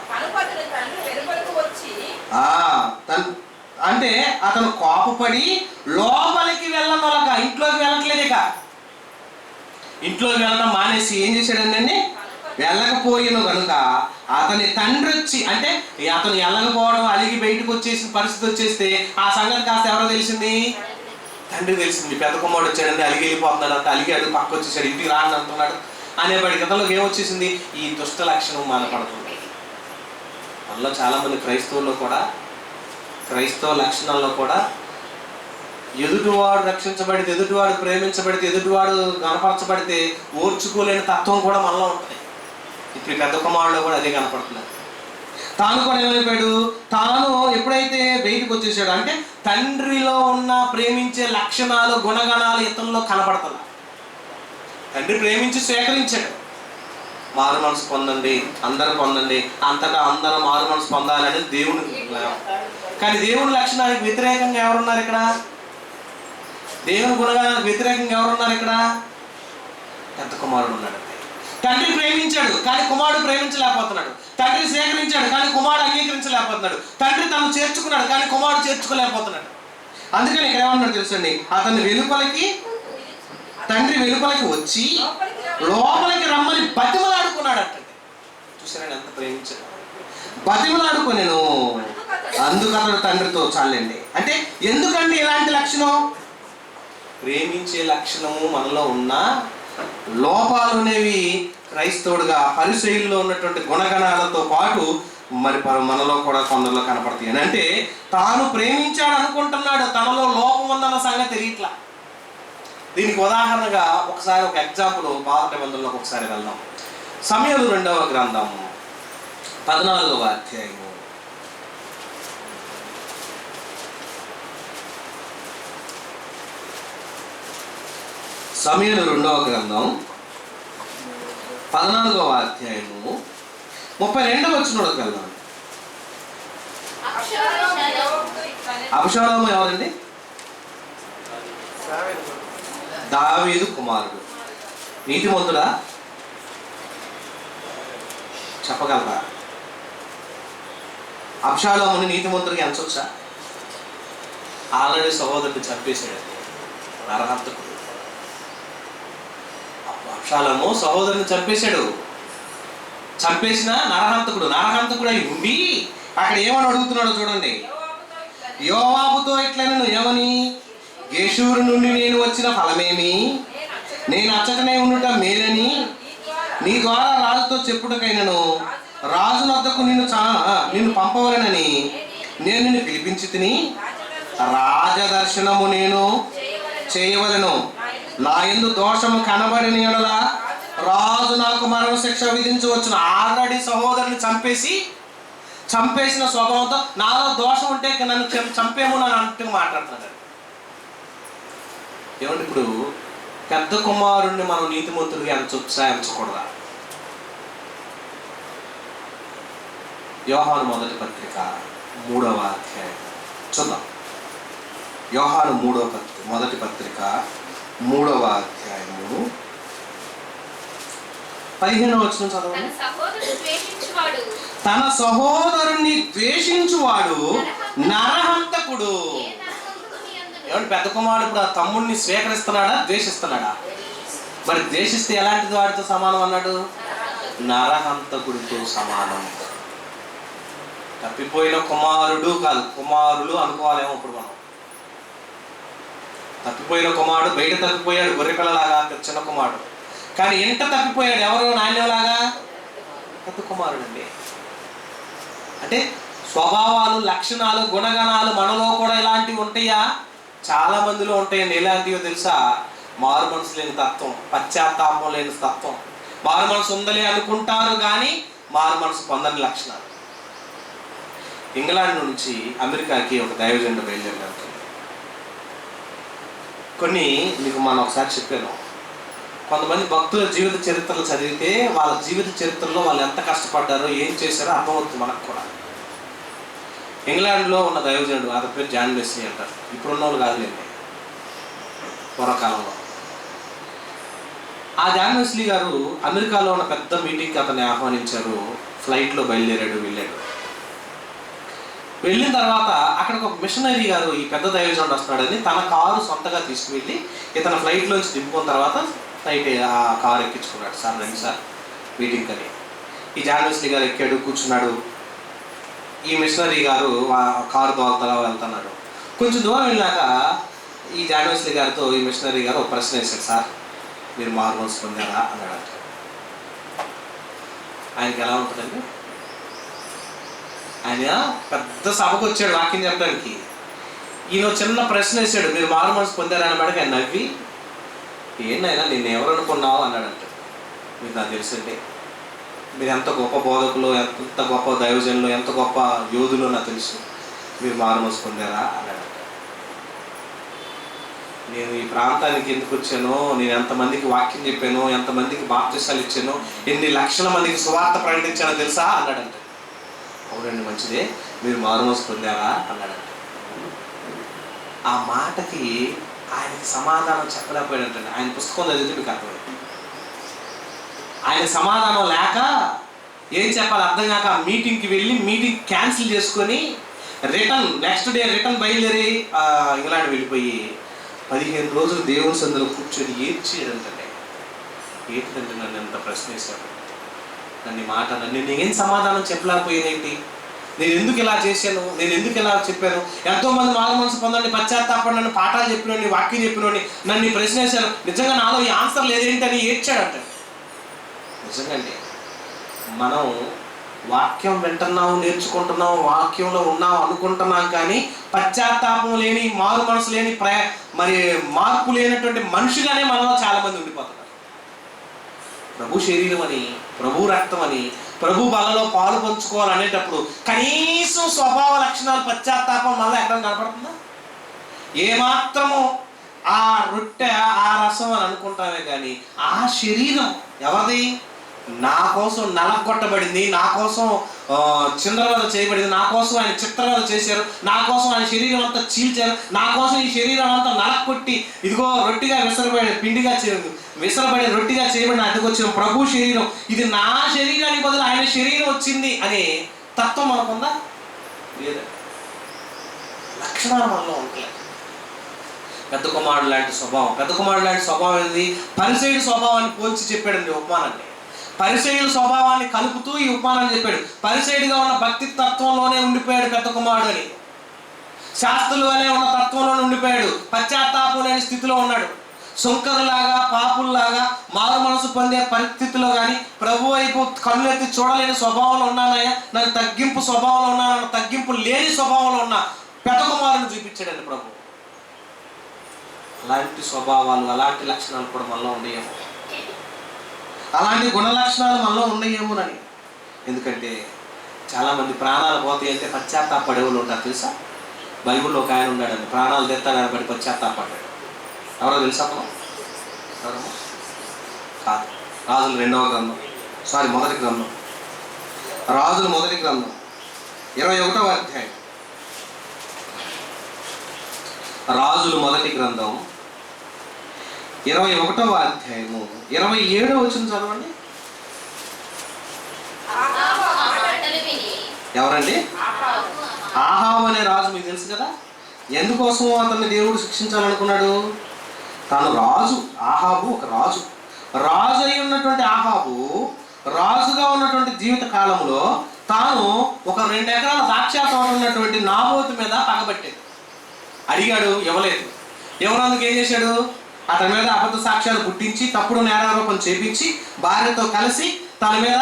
అంటే అతను కోపపడి లోపలికి వెళ్ళనొలక, ఇంట్లోకి వెళ్ళట్లేదు. ఇక ఇంట్లోకి వెళ్ళడం మానేసి ఏం చేశాడండి? వెళ్ళకపోయిన కనుక అతని తండ్రి వచ్చి, అంటే అతను వెళ్ళకపోవడం, అలిగి బయటకు వచ్చేసిన పరిస్థితి వచ్చేస్తే ఆ సంగతి కాస్త ఎవరో తెలిసింది? తండ్రి తెలిసింది. పెద్ద కుమారుడు వచ్చాడండి, అలిగి వెళ్ళిపోతున్నాడు అంట. అలిగాడు, పక్క వచ్చేసాడు, ఇంటికి రాని అంటున్నాడు అనేవాడి కథలోకి ఏమొచ్చేసింది? ఈ దుష్ట లక్షణం మానపడుతుంది. మనలో చాలామంది క్రైస్తవ లక్షణాల్లో కూడా ఎదుటివాడు రక్షించబడితే, ఎదుటివాడు ప్రేమించబడితే, ఎదుటివాడు కనపరచబడితే ఓర్చుకోలేని తత్వం కూడా మనలో ఉంటుంది. ఇప్పుడు పెద్ద కుమారుడు కూడా అదే కనపడుతుంది. తాను కూడా ఏమైపోయాడు? తాను ఎప్పుడైతే బయటకు వచ్చేసాడు అంటే తండ్రిలో ఉన్న ప్రేమించే లక్షణాలు, గుణగణాలు ఇతరుల్లో కనపడతాయి. తండ్రి ప్రేమించి స్వీకరించాడు. మారు మనసు పొందండి, అందరూ పొందండి, అంతటా అందరూ మారు మనసు పొందాలని దేవుని. కానీ దేవుని లక్షణానికి వ్యతిరేకంగా ఎవరున్నారు ఇక్కడ? దేవుని గుణగణానికి వ్యతిరేకంగా ఎవరున్నారు ఇక్కడ? పెద్ద కుమారుడు ఉన్నాడు. తండ్రి ప్రేమించాడు కానీ కుమారుడు ప్రేమించలేకపోతున్నాడు. తండ్రి స్వీకరించాడు కానీ కుమారుడు అంగీకరించలేకపోతున్నాడు. తండ్రి తను చేర్చుకున్నాడు కానీ కుమారుడు చేర్చుకోలేకపోతున్నాడు. అందుకని ఇక్కడ ఏమన్నాడు తెలుసండి? తండ్రి వెలుపలికి వచ్చి లోపలికి రమ్మని బతిమలాడుకున్నాడు అంటండి. చూసారండి ఎంత ప్రేమించాడు? బతిమలాడుకునేను. అందుకు అతడు తండ్రితో చాలండి. అంటే ఎందుకండి ఇలాంటి లక్షణం? ప్రేమించే లక్షణము మనలో ఉన్న లోపాలు అనేవి క్రైస్తవుడిగా పరిసయ్యుల్లో ఉన్నటువంటి గుణగణాలతో పాటు మరి మనలో కూడా కొందరిలో కనపడతాయి. అంటే తాను ప్రేమించాడు అనుకుంటున్నాడు, తనలో లోపం ఉందన్న సంగతి తెలియట్లా. దీనికి ఉదాహరణగా ఒకసారి ఒక ఎగ్జాంపుల్ పాత నిబంధనలోకి ఒకసారి వెళ్దాం. సమూయేలు 2వ గ్రంథం 14వ అధ్యాయము. సమూయేలు 2వ గ్రంథం 14వ అధ్యాయము 32వ వచనంలోకి వెళ్దాం. అబ్షాలోము ఎవరండి? దావీదు కుమారుడు. నీతిమంతుడా? చెప్పగలరా? అబ్షాలోముని నీతిమంతుడికి ఎంచొచ్చా? ఆల్రెడీ సహోదరుడు చంపేశాడు, నరహంతకుడు. అబ్షాలోము సహోదరుని చంపేశాడు. చంపేసిన నరహంతకుడు అయి ఉండి అక్కడ ఏమని అడుగుతున్నాడో చూడండి. యోవాబుతో ఇట్లనెను, ఏమని? గెషూరు నుండి నేను వచ్చిన ఫలమేమి? నేను అచ్చటనే ఉండుట మేలని నీ ద్వారా రాజుతో చెప్పుటకైనను రాజు వద్దకు నిన్ను పంపవలనని నేను నిన్ను పిలిపించి తిని రాజదర్శనము నేను చేయవలను. నా యందు దోషము కనబడిన యెడల రాజు నాకు మరణశిక్ష విధించవచ్చును. ఆల్రెడీ సహోదరుని చంపేసిన స్వభావంతో నాలో దోషం ఉంటే నన్ను చంపేమో నన్ను అంటూ మాట్లాడుతున్నాడు. ఏమంటే ఇప్పుడు పెద్ద కుమారుణ్ణి మనం నీతిమంతుడిగా ఎంచొచ్చా, ఎంచకూడదా? యోహాను మొదటి పత్రిక 3వ అధ్యాయం చూద్దాం. యోహాను మొదటి పత్రిక 3వ అధ్యాయము 15వ వచనం చదవండి. తన సహోదరుణ్ణి ద్వేషించువాడు నరహంతకుడు. ఏమంటే పెద్ద కుమారుడు ఇప్పుడు ఆ తమ్ముడిని స్వీకరిస్తున్నాడా, ద్వేషిస్తున్నాడా? మరి ద్వేషిస్తే ఎలాంటిది వాడితో సమానం అన్నాడు? నరహంతకుడితో సమానం. తప్పిపోయిన కుమారుడు కాదు, కుమారులు అనుకోవాలేమో ఇప్పుడు మనం. తప్పిపోయిన కుమారుడు బయట తప్పిపోయాడు, గొర్రెపిల్లలాగా చిన్న కుమారుడు. కానీ ఇంట తప్పిపోయాడు ఎవరు? నాణ్యంలాగా పెద్ద కుమారుడు అండి. అంటే స్వభావాలు, లక్షణాలు, గుణగణాలు మనలో కూడా ఇలాంటివి ఉంటాయా? చాలా మందిలో ఉంటాయండి. ఎలాంటివో తెలుసా? మారు మనసు లేని తత్వం, పశ్చాత్తాపం లేని తత్వం. మారు మనసు ఉందని అనుకుంటారు కానీ మారు మనసు పొందని లక్షణాలు. ఇంగ్లాండ్ నుంచి అమెరికాకి ఒక దైవజనుడు బయలుదేరారు. కొన్ని మీకు మనం ఒకసారి చెప్పాను. కొంతమంది భక్తుల జీవిత చరిత్రలు చదివితే వాళ్ళ జీవిత చరిత్రలో వాళ్ళు ఎంత కష్టపడ్డారో, ఏం చేశారో అర్థమవుతుంది మనకు కూడా. ఇంగ్లాండ్లో ఉన్న దైవజనుడు, అతని పేరు జాన్ వెస్లీ అంటారు. ఇప్పుడున్న వాళ్ళు కాదులేండి, పూర్వకాలంలో. ఆ జాన్ వెస్లీ గారు అమెరికాలో ఉన్న పెద్ద మీటింగ్కి అతన్ని ఆహ్వానించారు. ఫ్లైట్లో బయలుదేరాడు, వెళ్ళాడు. వెళ్ళిన తర్వాత అక్కడ ఒక మిషనరీ గారు ఈ పెద్ద దైవజనుడు వస్తున్నాడని తన కారు సొంతగా తీసుకువెళ్ళి ఇతను ఫ్లైట్లోంచి దింపుకున్న తర్వాత ఫ్లైట్ ఆ కారు ఎక్కించుకున్నాడు. సార్ రండి సార్ మీటింగ్ అని. ఈ జాన్ వెస్లీ గారు ఎక్కాడు, కూర్చున్నాడు. ఈ మిషనరీ గారు కారు దోవతలా వెళ్తున్నాడు. కొంచెం దూరం వెళ్ళాక ఈ జాన్ వెస్లీ గారితో ఈ మిషనరీ గారు ఒక ప్రశ్న వేశాడు. సార్ మీరు మారు మనసు పొందారా అన్నాడు. ఆయనకి ఎలా ఉంటుందండి? ఆయన పెద్ద సభకు వచ్చాడు వాక్యం చెప్పడానికి. ఈయన చిన్న ప్రశ్న వేసాడు, మీరు మారు మనసు పొందారా అన్నమాట. ఆయన నవ్వి, ఏంటైనా నేను ఎవరు అనుకున్నావు అన్నాడంట. మీకు నాకు తెలుసండి, మీరు ఎంత గొప్ప బోధకులు, ఎంత గొప్ప దైవజనులు, ఎంత గొప్ప యోధులు నాకు తెలుసు. మీరు మారు మనసు పొందారా అన్నాడంట. నేను ఈ ప్రాంతానికి ఎందుకు వచ్చానో, నేను ఎంతమందికి వాక్యం చెప్పానో, ఎంతమందికి బాప్తిసాలు ఇచ్చానో, ఎన్ని లక్షల మందికి సువార్త ప్రకటించానో తెలుసా అన్నాడంట. అవునండి మంచిదే, మీరు మారు మనసు పొందారా అన్నాడంట. ఆ మాటకి ఆయనకి సమాధానం చెప్పలేకపోయాడంటండి. ఆయన పుస్తకం చదివితే మీకు అర్థమైంది. ఆయన సమాధానం లేక ఏం చెప్పాలి అర్థం కాక ఆ మీటింగ్కి వెళ్ళి మీటింగ్ క్యాన్సిల్ చేసుకొని నెక్స్ట్ డే రిటర్న్ బయలుదేరి ఇంగ్లాండ్ వెళ్ళిపోయి 15 రోజులు దేవుని సందులో కూర్చొని ఏడ్చేయడంటే, ఏంటంటే నన్ను ఎంత ప్రశ్న వేశాడు, నన్ను మాట నన్ను నేనేం సమాధానం చెప్పలేకపోయేదేంటి, నేను ఎందుకు ఇలా చేశాను, నేను ఎందుకు ఇలా చెప్పాను. ఎంతోమంది మారు మనసు పొందండి, పశ్చాత్తాపడి పాఠాలు చెప్పినోడిని, వాక్యం చెప్పినోడిని నన్ను ఈ ప్రశ్న వేశాను, నిజంగా నాలో ఈ ఆన్సర్ లేదేంటి అని ఏడ్చాడంట. నిజంగా అండి, మనం వాక్యం వింటున్నాము, నేర్చుకుంటున్నాం, వాక్యంలో ఉన్నాం అనుకుంటున్నాం, కానీ పశ్చాత్తాపం లేని, మారు మనసు లేని, మరి మార్పు లేనటువంటి మనిషిగానే మనలో చాలా మంది ఉండిపోతున్నారు. ప్రభు శరీరం అని, ప్రభు రక్తం అని, ప్రభు బలలో పాలు పంచుకోవాలనేటప్పుడు కనీసం స్వభావ లక్షణాలు, పశ్చాత్తాపం మళ్ళీ ఎక్కడ కనపడుతుందా? ఏమాత్రము ఆ రొట్టె, ఆ రసం అని అనుకుంటామే కానీ ఆ శరీరం ఎవరిది? నా కోసం నలగొట్టబడింది, నా కోసం చిందరవద చేయబడింది, నా కోసం ఆయన చిత్రవద చేశారు, నా కోసం ఆయన శరీరం అంతా చీల్చారు, నా కోసం ఈ శరీరం అంతా నలగొట్టి ఇదిగో రొట్టిగా విసరబడి, పిండిగా విసరబడి రొట్టిగా చేయబడిన అదిగో వచ్చిన ప్రభు శరీరం, ఇది నా శరీరానికి బదులు ఆయన శరీరం వచ్చింది అనే తత్వం మనకుందా? లేదా. లక్షణాలు మనలో ఉంటాయి. పెద్ద కుమారుడు లాంటి స్వభావం, పెద్ద కుమారుడు లాంటి స్వభావం ఏంది? పరిసయ్యుడి స్వభావాన్ని పోల్చి చెప్పాడండి ఉపమానాన్ని. పరిసయ్యుల స్వభావాన్ని కలుపుతూ ఈ ఉపమానాన్ని చెప్పాడు. పరిసయ్యుడిగా ఉన్న భక్తి తత్వంలోనే ఉండిపోయాడు పెద్ద కుమారుడు అని. శాస్త్రులుగానే ఉన్న తత్వంలోనే ఉండిపోయాడు, పశ్చాత్తాపం లేని స్థితిలో ఉన్నాడు. సుంకరులాగా, పాపుల్లాగా మారు మనసు పొందే పరిస్థితిలో కానీ ప్రభు వైపు కన్నులెత్తి చూడలేని స్వభావంలో ఉన్నానయ్యా, నన్ను తగ్గింపు స్వభావంలో ఉన్నాను, తగ్గింపు లేని స్వభావంలో ఉన్న పెద్ద కుమారుని చూపించాడండి ప్రభు. అలాంటి స్వభావాలు, అలాంటి లక్షణాలు కూడా మనలో ఉన్నాయేమో, అలాంటి గుణ లక్షణాలు మనలో ఉన్నాయేమోనని. ఎందుకంటే చాలామంది ప్రాణాలు పోతాయి అంటే పశ్చాత్తాపడేవాళ్ళు ఉంటారు తెలుసా? బైబిల్లో ఒక ఆయన ఉన్నాడని, ప్రాణాలు తెస్తాడని బట్టి పశ్చాత్తాపడ్డాడు. ఎవరో తెలుసా? ఎవరో కాదు. రాజుల మొదటి గ్రంథం, రాజుల మొదటి గ్రంథం 21వ అధ్యాయం. రాజుల మొదటి గ్రంథం 21వ అధ్యాయము 27వ వచనం చదవండి. ఎవరండి? ఆహాబు అనే రాజు మీకు తెలుసు కదా. ఎందుకోసం అతన్ని దేవుడు శిక్షించాలనుకున్నాడు? తాను రాజు, ఆహాబు ఒక రాజు. రాజు అయి ఉన్నటువంటి ఆహాబు రాజుగా ఉన్నటువంటి జీవిత కాలంలో తాను ఒక 2 ఎకరాల ద్రాక్ష తోట ఉన్నటువంటి నాబోతు మీద పగబట్టాడు. అడిగాడు, ఇవ్వలేదు. ఎవరందుకు ఏం చేశాడు? అతని మీద అబద్ధ సాక్ష్యాలు పుట్టించి తప్పుడు నేరారోపణ చేపించి భార్యతో కలిసి తన మీద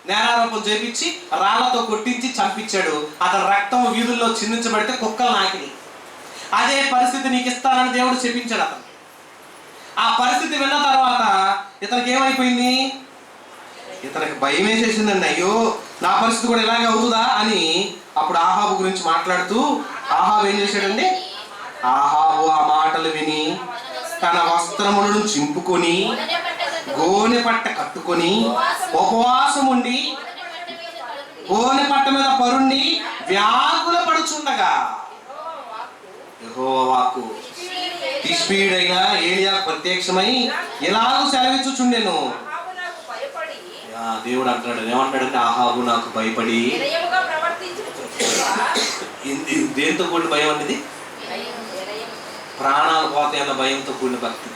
నేరారోపణ చేపించి రాళ్లతో కొట్టించి చంపించాడు. అతని రక్తం వీధుల్లో చిందించబడితే కుక్కలు నాకిని. అదే పరిస్థితి నీకు ఇస్తానని దేవుడు చెప్పించాడు అతను. ఆ పరిస్థితి విన్న తర్వాత ఇతనికి ఏమైపోయింది? ఇతనికి భయం వేసేసిందండి. అయ్యో, నా పరిస్థితి కూడా ఇలాగే అవుతుందా అని. అప్పుడు ఆహాబు గురించి మాట్లాడుతూ ఆహాబు ఏం చేశాడండి? ఆహాబు ఆ మాటలు విని తన వస్త్రములను చింపుకొని గోనె పట్ట కట్టుకొని ఉపవాసం ఉండి గోనె పట్ట మీద పరుండి వ్యాకుల పడుచుండగా యెహోవా వాక్కు తిష్బీయుడైన ఏలీయాకు ప్రత్యక్షమై ఇలాగూ సెలవిచ్చుచుండెను. దేవుడు అంటున్నాడు, ఏమంటాడంటే, ఆహాబు నాకు భయపడి. దేంతో కూడిన భయం అనేది? ప్రాణాలు పోతాయి అన్న భయంతో కూడిన భక్తి.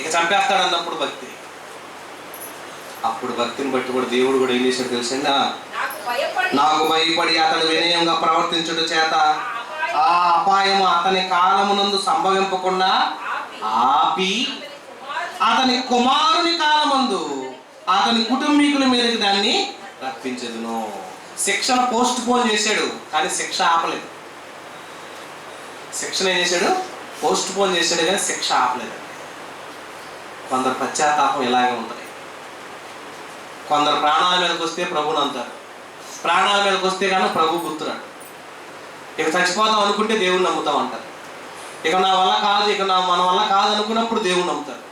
ఇక చంపేస్తాడు అన్నప్పుడు భక్తి. అప్పుడు భక్తిని బట్టి కూడా దేవుడు కూడా ఏం చేశాడు తెలిసిందా? నాకు భయపడి అతడు వినయంగా ప్రవర్తించుట చేత ఆ అపాయము అతని కాలమునందు సంభవింపకుండా ఆపి అతని కుమారుని కాలమందు అతని కుటుంబీకుల మీదకి దాన్ని రప్పించదును. శిక్షణ పోస్ట్ పోన్ చేశాడు, కానీ శిక్ష ఆపలేదు. శిక్షణ ఏం చేశాడు? పోస్ట్ పోన్ చేశాడు, కానీ శిక్ష ఆపలేదు. కొందరు పశ్చాత్తాపం ఇలాగే ఉంటుంది. కొందరు ప్రాణాల మీదకి వస్తే ప్రభుని అంటారు, ప్రాణాల మీదకి వస్తే కానీ ప్రభు గుర్తురాడు. ఇక చచ్చిపోతాం అనుకుంటే దేవుని నమ్ముతాం అంటారు. ఇక నా వల్ల కాదు, ఇక మన వల్ల కాదు అనుకున్నప్పుడు దేవుని నమ్ముతారు.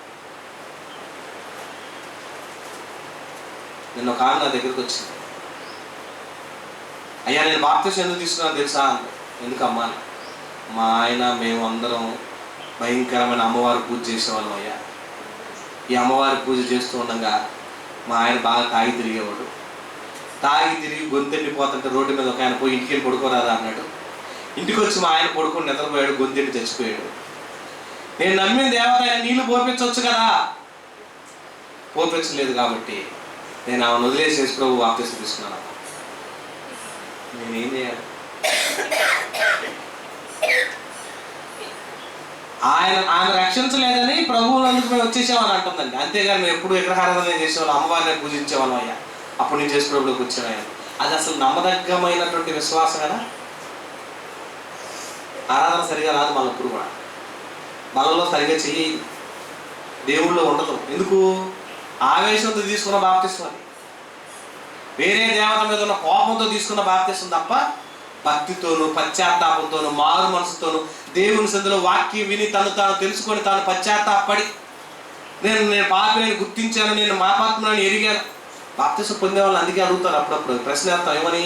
నిన్న ఒక ఆమె నా దగ్గరికి వచ్చింది. అయ్యా, నేను బాప్తిసం ఎందుకు తీసుకున్నాను తెలుసా? ఎందుకమ్మా? మా ఆయన మేము అందరం భయంకరమైన అమ్మవారి పూజ చేసేవాళ్ళం అయ్యా. ఈ అమ్మవారి పూజ చేస్తూ ఉండగా మా ఆయన బాగా తాగి తిరిగేవాడు. తాగి తిరిగి గొంతెండిపోతుంటే రోడ్డు మీద ఒక ఆయన పోయి ఇంటికి వెళ్ళి పడుకోరాదా అన్నాడు. ఇంటికి వచ్చి మా ఆయన పడుకొని నిద్రపోయాడు, గొంతెండి చచ్చిపోయాడు. నేను నమ్మిన దేవత ఆయన నీళ్లు పోపించవచ్చు కదా, పోపించలేదు. కాబట్టి నేను ఆమెను వదిలేసేసి ప్రభు బాప్తిసం తీసుకున్నాను. నేనేం చేయాలి? ఆమె రక్షించలేదని ప్రభువు అందుకు మేము వచ్చేసామని అంటుందండి. అంతేగాని మేము ఎప్పుడు విగ్రహారాధన చేసేవాళ్ళం, అమ్మవారిని పూజించేవాళ్ళం అయ్యా. అప్పుడు నేను చేసి ప్రభులోకి వచ్చాను. అది అసలు నమ్మదగ్గమైనటువంటి విశ్వాసం కదా. ఆరాధన సరిగా రాదు మళ్ళప్పుడు కూడా, మనలో సరిగా చెయ్యి దేవుళ్ళో ఉండదు. ఎందుకు? ఆవేశంతో తీసుకున్న బాప్తిసం అది. వేరే దేవత మీద ఉన్న కోపంతో తీసుకున్న బాప్తిసం తప్ప భక్తితోనూ పశ్చాత్తాపంతోనూ మారు మనసుతోనూ దేవుని సందులో వాక్యం విని తాను తెలుసుకొని తాను పశ్చాత్తాపడి నేను పాపిని గుర్తించాను, నేను మా పాత్మని ఎరిగాను. బాప్తిసం పొందే వాళ్ళు అందుకే అడుగుతారు అప్పుడప్పుడు ప్రశ్న వేస్తాం, ఏమని?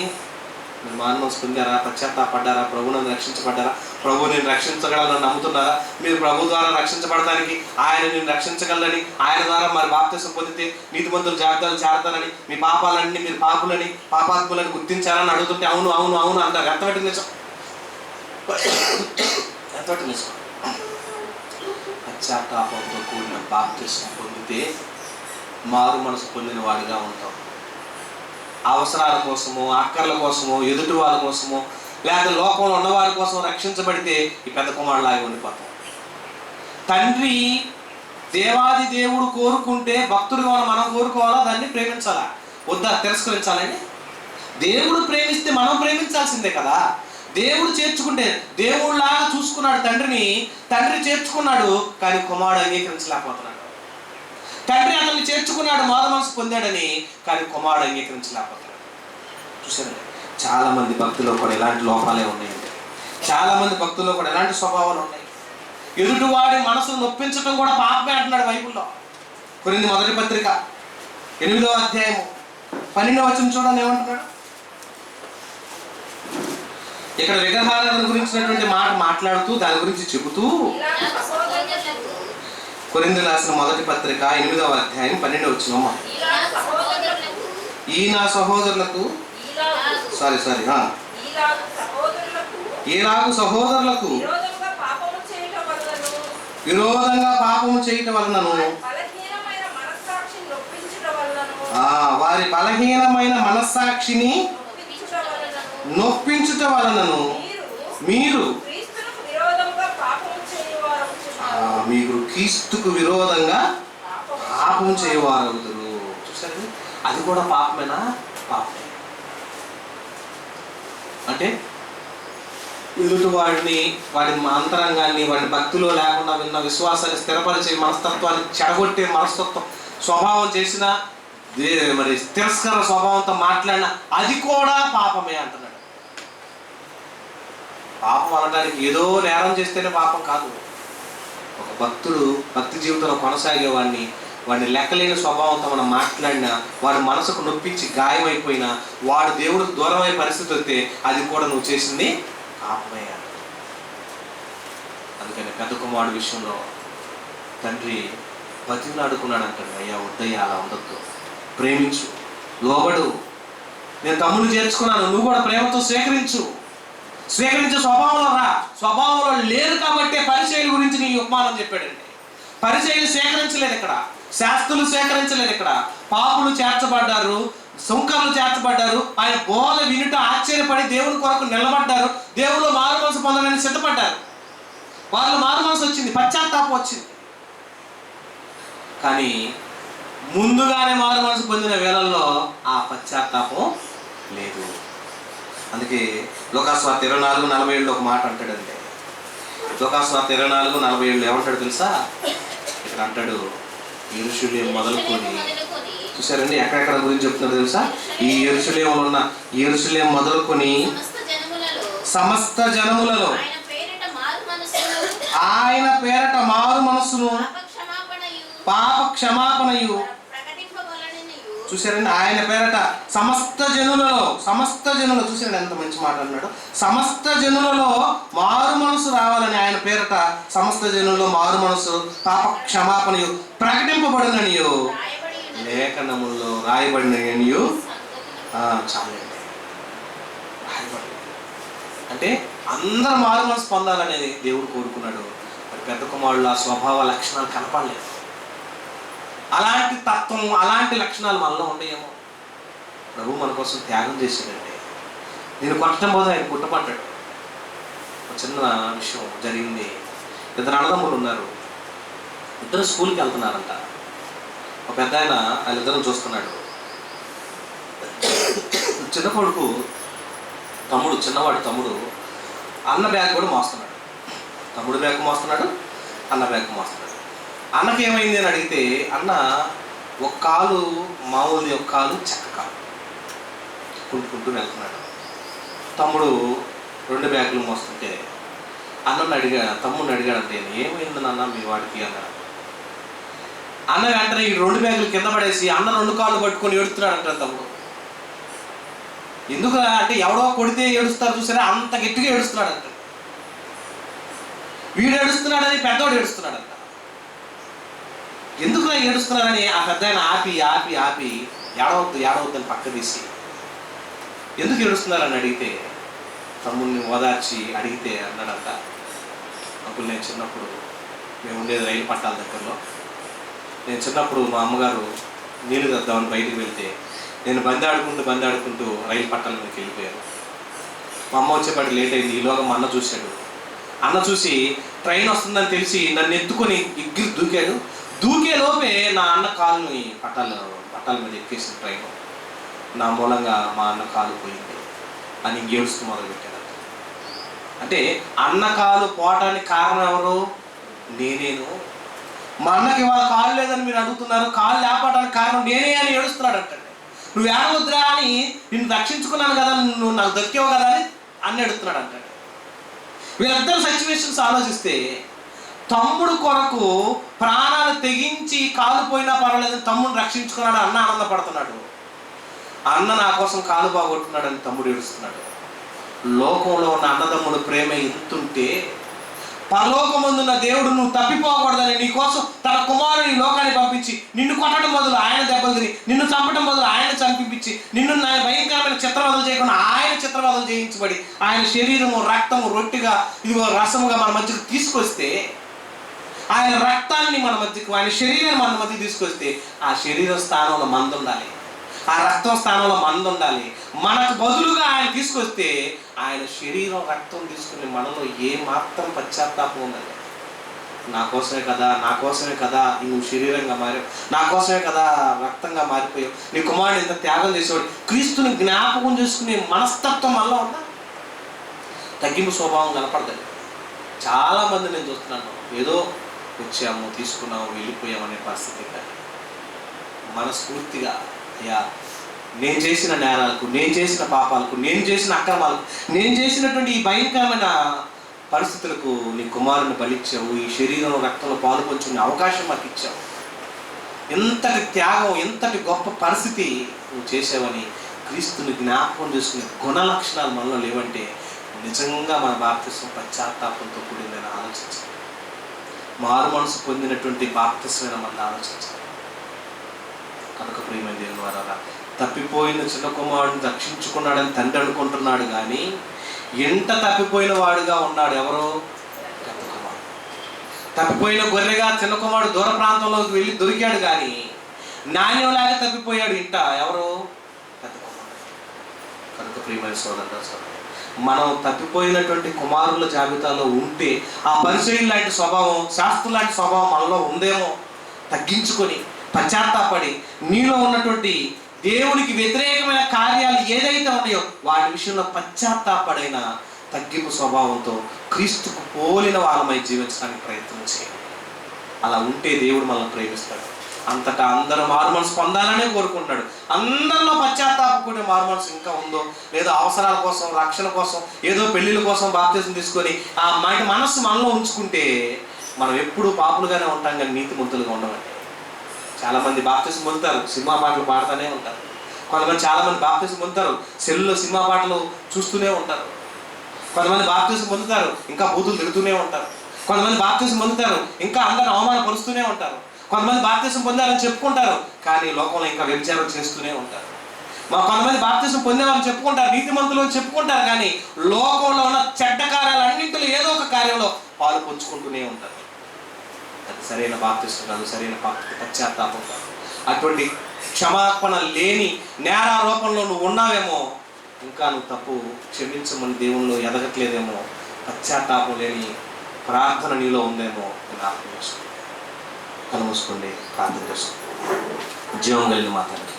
మీరు మారు మనసు పొందారా? పశ్చాత్తాపడ్డారా? ప్రభు నన్ను రక్షించబడ్డారా? ప్రభు నేను రక్షించగలనని నమ్ముతున్నారా? మీరు ప్రభు ద్వారా రక్షించబడటానికి ఆయన నేను రక్షించగలరని, ఆయన ద్వారా మరి బాప్తిసం పొందితే నీతిమంతుల జాబితాలు చేరతానని, మీ పాపాలన్నీ మీరు పాపులని పాపాత్ములని గుర్తించారని అడుగుతుంటే అవును అవును అవును అంటారు. ఎంతవరకు నిజం? ఎంతవరకు నిజం? పశ్చాత్తాపంతో కూడిన బాప్తిసం పొందితే మారు మనసు పొందిన వాడిగా ఉంటాం. అవసరాల కోసమో, అక్కర్ల కోసమో, ఎదుటి వాళ్ళ కోసమో, లేకపోతే లోకంలో ఉన్నవారి కోసం రక్షించబడితే ఈ పెద్ద కుమారులాగా ఉండిపోతాం. తండ్రి దేవాది దేవుడు కోరుకుంటే భక్తుడిగా మనం కోరుకోవాలా? దాన్ని ప్రేమించాలా? వద్దా? తిరస్కరించాలండి? దేవుడు ప్రేమిస్తే మనం ప్రేమించాల్సిందే కదా. దేవుడు చేర్చుకుంటే దేవుడిలాగా చూసుకున్నాడు తండ్రిని, తండ్రి చేర్చుకున్నాడు, కానీ కుమారుడు అంగీకరించలేకపోతున్నాడు. తండ్రి అతన్ని చేర్చుకున్నాడు, మారు మనసు పొందాడని, కానీ కుమారుడు అంగీకరించలేకపోతున్నాడు. చూసారండి, చాలా మంది భక్తుల్లో కూడా ఇలాంటి లోపాలే ఉన్నాయండి. చాలా మంది భక్తుల్లో కూడా ఎలాంటి స్వభావాలు ఉన్నాయి. ఎదుటివాడి మనసును నొప్పించడం కూడా పాపమే అంటున్నాడు బైబిల్లో. కొరింథీ మొదటి పత్రిక 8వ అధ్యాయము 12వ వచనం చూడండి ఏమంటున్నాడు. ఇక్కడ విగ్రహారాధన గురించినటువంటి మాట మాట్లాడుతూ దాని గురించి చెబుతూ కొరింథీ రాసిన మొదటి పత్రిక 8వ అధ్యాయం 12వ వచనం, ఈ నా సహోదరులకు ఈలాగు సహోదరులకు విరోధంగా పాపము చేయటం వలనను వారి బలహీనమైన మనస్సాక్షిని నొప్పించుట వలనను మీరు క్రీస్తుకు విరోధంగా పాపం చేయవారవుదురు. చూసారండి, అది కూడా పాపమేనా? పాపమే. అంటే ఎదుటి వాడిని, వాడి అంతరంగాన్ని, వాడి భక్తిలో లేకుండా విన్న విశ్వాసాన్ని స్థిరపరిచే మనస్తత్వాన్ని చెడగొట్టే మనస్తత్వం స్వభావం చేసిన, మరి తిరస్కార స్వభావంతో మాట్లాడిన అది కూడా పాపమే అంటున్నాడు. పాపం అనడానికి ఏదో నేరం చేస్తేనే పాపం కాదు. ఒక భక్తుడు భక్తి జీవితంలో కొనసాగేవాడిని, వాడిని లెక్కలేని స్వభావంతో మనం మాట్లాడినా, వాడి మనసుకు నొప్పించి గాయమైపోయినా, వాడు దేవుడికి దూరమయ్యే పరిస్థితి వస్తే అది కూడా నువ్వు చేసింది పాపమే. అందుకని పెద్ద కుమారుడు విషయంలో తండ్రి బతిమలాడుకున్నాడు అంటాడు, అయ్యా వద్దయ్యా, అలా ఉండొద్దు, ప్రేమించు, లోబడు, నేను తమ్ముడు చేర్చుకున్నాను, నువ్వు కూడా ప్రేమతో స్వీకరించే స్వభావంలో రా. స్వభావంలో లేదు కాబట్టి పరిచర్య గురించి నీ ఉపమానం చెప్పాడండి. పరిచర్యలు సేకరించలేదు ఇక్కడ, శాస్త్రులు సేకరించలేదు ఇక్కడ, పాపులు చేర్చబడ్డారు, సుంకర్లు చేర్చబడ్డారు. ఆయన బోధ వినుట ఆశ్చర్యపడి దేవుని కొరకు నిలబడ్డారు, దేవుళ్ళు మారు మనసు పొందడానికి సిద్ధపడ్డారు. వాళ్ళు మారు మనసు వచ్చింది, పశ్చాత్తాపం వచ్చింది. కానీ ముందుగానే మారు మనసు పొందిన వేళల్లో ఆ పశ్చాత్తాపం లేదు. అందుకే లోకాసువార్త 24:47 ఒక మాట అంటాడండి. లోకాసువార్త 24:47 ఏమంటాడు తెలుసా? ఇక్కడ అంటాడు, యెరూషలేము మొదలుకొని, చూసారండి ఎక్కడెక్కడ గురించి చెప్తున్నాడు తెలుసా? ఈ యెరూషలేము మొదలుకొని సమస్త జనములలో ఆయన పేరట మారు మనస్సును పాప క్షమాపణయు. చూసారండి, ఆయన పేరట సమస్త జనులలో చూసారండి ఎంత మంచి మాట అన్నాడు. సమస్త జనులలో మారు మనసు రావాలని ఆయన పేరట సమస్త జనులలో మారు మనసు పాప క్షమాపణయు ప్రకటింపబడిననియో లేఖనముల్లో రాయబడిననియో. చాలండి, రాయబడి అంటే అందరూ మారు మనసు పొందాలనేది దేవుడు కోరుకున్నాడు. మరి పెద్ద కుమారుడు ఆ స్వభావ లక్షణాలు కనపడలేదు. అలాంటి తత్వం, అలాంటి లక్షణాలు మనలో ఉండేమో. ప్రభు మన కోసం త్యాగం చేశాడండి. నేను కొట్టడం పోతే ఆయన పుట్టపడ్డాడు. ఒక చిన్న విషయం జరిగింది. 2 అన్నదమ్ములు ఉన్నారు, ఇద్దరు స్కూల్కి వెళ్తున్నారంట. ఒక పెద్ద ఆయన వాళ్ళిద్దరం చూస్తున్నాడు. చిన్న కొడుకు చిన్నవాడు తమ్ముడు అన్న బ్యాగ్ కూడా మోస్తున్నాడు. తమ్ముడు బ్యాగ్ మోస్తున్నాడు, అన్న బ్యాగ్ మోస్తున్నాడు. అన్నకి ఏమైంది అని అడిగితే, అన్న ఒక కాలు మామూలు, ఒక కాలు చెక్క కాలు కుంటుకుంటూ వెళ్తున్నాడు. తమ్ముడు 2 బ్యాగులు మోస్తుంటే తమ్ముడిని అడిగాడంటే, ఏమైంది నాన్న మీ వాడికి అన్నాడు. అన్న వెంటనే ఈ 2 బ్యాగులు కింద పడేసి అన్న 2 కాళ్ళు పట్టుకొని ఏడుస్తున్నాడు అంటారు తమ్ముడు. ఎందుకు అంటే ఎవడో కొడితే ఏడుస్తారు చూసారా, అంత గట్టిగా ఏడుస్తున్నాడు అంట. వీడు ఏడుస్తున్నాడని పెద్దవాడు ఏడుస్తున్నాడు అంట. ఎందుకు ఏడుస్తున్నారని ఆ పెద్ద ఆయన ఆపి ఏడవద్దని పక్క తీసి, ఎందుకు ఏడుస్తున్నారని అడిగితే, తమ్ముడిని ఓదార్చి అడిగితే అన్నాడంట, అప్పుడు నేను చిన్నప్పుడు, మేము ఉండేది రైలు పట్టాల దగ్గరలో, నేను చిన్నప్పుడు మా అమ్మగారు నీళ్ళు తెద్దామని బయటికి వెళ్తే నేను బండి ఆడుకుంటూ రైలు పట్టాల మీదకి వెళ్ళిపోయాను. మా అమ్మ వచ్చేపాటి లేట్ అయింది. ఈలోగా మా అన్న చూశాడు. అన్న చూసి ట్రైన్ వస్తుందని తెలిసి నన్ను ఎత్తుకొని ఎగిరి దూకాడు. దూకే లోపే నా అన్న కాలుని పట్టాల మీద ఎక్కేసిన ట్రైన్. నా మూలంగా మా అన్న కాలు పోయింది అని ఏడుస్తూ మొదలుపెట్టాడు. అంటే అన్న కాలు పోవటానికి కారణం ఎవరు? నేనేను. మా అన్నకి ఇవాళ కాలు లేదని మీరు అడుగుతున్నారు, కాలు లేపడానికి కారణం నేనే అని ఏడుస్తున్నాడు అంటాడు. నువ్వు ఏడవద్దురా అని నిన్ను రక్షించుకున్నాను కదా, నువ్వు నాకు దక్కేవు కదా అని అడుగుతున్నాడు అంటాడు. వీళ్ళిద్దరు సిచ్యువేషన్స్ ఆలోచిస్తే, తమ్ముడు కొరకు ప్రాణాలు తెగించి కాలు పోయినా పర్వాలేదు తమ్ముడిని రక్షించుకున్నాడు, అన్న ఆనందపడుతున్నాడు. అన్న నా కోసం కాలు బాగొట్టున్నాడని తమ్ముడు ఏడుస్తున్నాడు. లోకంలో ఉన్న అన్నదమ్ముడు ప్రేమ ఎంతుంటే పరలోకమందున్న దేవుడు నువ్వు తప్పిపోకూడదని నీ కోసం తన కుమారుని ఈ లోకాన్ని పంపించి నిన్ను కొట్టడం మొదలు ఆయన దెబ్బలు తిని, నిన్ను చంపడం మొదలు ఆయన చంపించి, నిన్ను భయంకరమైన చిత్రవదలు చేయకుండా ఆయన చిత్రవదలు చేయించబడి ఆయన శరీరము రక్తము రొట్టిగా ఇదిగో రసముగా మన మధ్యకు తీసుకొస్తే, ఆయన రక్తాన్ని మన మధ్యకు, ఆయన శరీరాన్ని మన మధ్యకు తీసుకొస్తే ఆ శరీర స్థానంలో మంద ఉండాలి, ఆ రక్తం స్థానంలో మంద ఉండాలి. మనకు బదులుగా ఆయన తీసుకొస్తే ఆయన శరీరం రక్తం తీసుకుని మనలో ఏ మాత్రం పశ్చాత్తాపం ఉండాలి. నా కోసమే కదా నువ్వు శరీరంగా మారావు, నా కోసమే కదా రక్తంగా మారిపోయావు, నీ కుమారుడు ఇంత త్యాగం చేసేవాడు, క్రీస్తుని జ్ఞాపకం చేసుకునే మనస్తత్వం మనలో ఉందా? తగ్గింపు స్వభావం కనపడదు. చాలామంది నేను చూస్తున్నాను, ఏదో వచ్చాము తీసుకున్నాము వెళ్ళిపోయాము అనే పరిస్థితి కానీ మనస్ఫూర్తిగా అయ్యా నేను చేసిన నేరాలకు, నేను చేసిన పాపాలకు, నేను చేసిన అక్రమాలకు, నేను చేసినటువంటి ఈ భయంకరమైన పరిస్థితులకు నీ కుమారుని బలిచ్చావు, ఈ శరీరంలో రక్తంలో పాలు పంచుకునే అవకాశం మాకు ఇచ్చావు, ఎంతటి త్యాగం, ఎంతటి గొప్ప పరిస్థితి నువ్వు చేసావని క్రీస్తుని జ్ఞాపకం చేసుకునే గుణ లక్షణాలు మనలో లేవంటే నిజంగా మన బాప్తిస్మం పశ్చాత్తాపంతో కూడిందని ఆలోచించాలి. మారు మనసు పొందినటువంటి బాప్తిస్మైన మన ఆలోచించాలి. కనుక ప్రియమైన దేవుని వారా, తప్పిపోయిన చిన్న కుమారుడిని రక్షించుకున్నాడని తండ్రి అనుకుంటున్నాడు కానీ ఎంత తప్పిపోయిన వాడుగా ఉన్నాడు ఎవరో? పెద్ద కుమారుడు. తప్పిపోయిన గొర్రెగా చిన్న కుమారుడు దూర ప్రాంతంలోకి వెళ్ళి దొరికాడు కానీ నాణ్యంలాగా తప్పిపోయాడు ఇంట ఎవరో? పెద్ద కుమారుడు. కనుక ప్రియమైన సోదరుడు, మనం తప్పిపోయినటువంటి కుమారుల జాబితాలో ఉంటే ఆ పరిచయం లాంటి స్వభావం, శాస్త్రం లాంటి స్వభావం మనలో ఉందేమో తగ్గించుకొని పశ్చాత్తాపడి నీలో ఉన్నటువంటి దేవునికి వ్యతిరేకమైన కార్యాలు ఏదైతే ఉన్నాయో వాటి విషయంలో పశ్చాత్తాపడైన తగ్గింపు స్వభావంతో క్రీస్తుకు పోలిన వాళ్ళమై జీవించడానికి ప్రయత్నం చేయాలి. అలా ఉంటే దేవుడు మనల్ని ప్రేమిస్తాడు. అంతటా అందరూ మారు మనసు పొందాలనే కోరుకుంటున్నాడు. అందరిలో పశ్చాత్తాపకునే మారు మనసు ఇంకా ఉందో లేదో అవసరాల కోసం, రక్షణ కోసం, ఏదో పెళ్లిళ్ళ కోసం బాప్తిసం తీసుకొని ఆ మనస్సు మనలో ఉంచుకుంటే మనం ఎప్పుడూ పాపులుగానే ఉంటాం కానీ నీతిమంతులుగా ఉండమండి. చాలామంది బాప్తిసం పొందుతారు, సినిమా పాటలు పాడుతూనే ఉంటారు. కొంతమంది చాలామంది బాప్తిసం పొందుతారు, సెల్లో సినిమా పాటలు చూస్తూనే ఉంటారు. కొంతమంది బాప్తిసం పొందుతారు, ఇంకా బూతులు తిడుతూనే ఉంటారు. కొంతమంది బాప్తిసం పొందుతారు, ఇంకా అందరూ అవమానపరుస్తూనే ఉంటారు. కొంతమంది బాప్తిసం పొందారని చెప్పుకుంటారు కానీ లోకంలో ఇంకా వ్యభిచారం చేస్తూనే ఉంటారు. కొంతమంది బాప్తిసం పొందామని చెప్పుకుంటారు, నీతిమంతులు అని చెప్పుకుంటారు కానీ లోకంలో ఉన్న చెడ్డ కార్యాలన్నింటిలో ఏదో ఒక కార్యంలో పాలు పంచుకుంటూనే ఉంటారు. అది సరైన బాప్తిసం కాదు, సరైన పశ్చాత్తాపం కాదు. అటువంటి క్షమాపణ లేని నేరారోపణలో నువ్వు ఉన్నావేమో, ఇంకా నువ్వు తప్పు క్షమించమని దేవుల్లో ఎదగట్లేదేమో, పశ్చాత్తాపం లేని ప్రార్థన నీలో ఉందేమో జ్ఞాపకం చేసుకోండి. కనుమూసుకోండి, ప్రార్థన చేసుకోండి. జీవం కలిగిన మాట్లాడండి.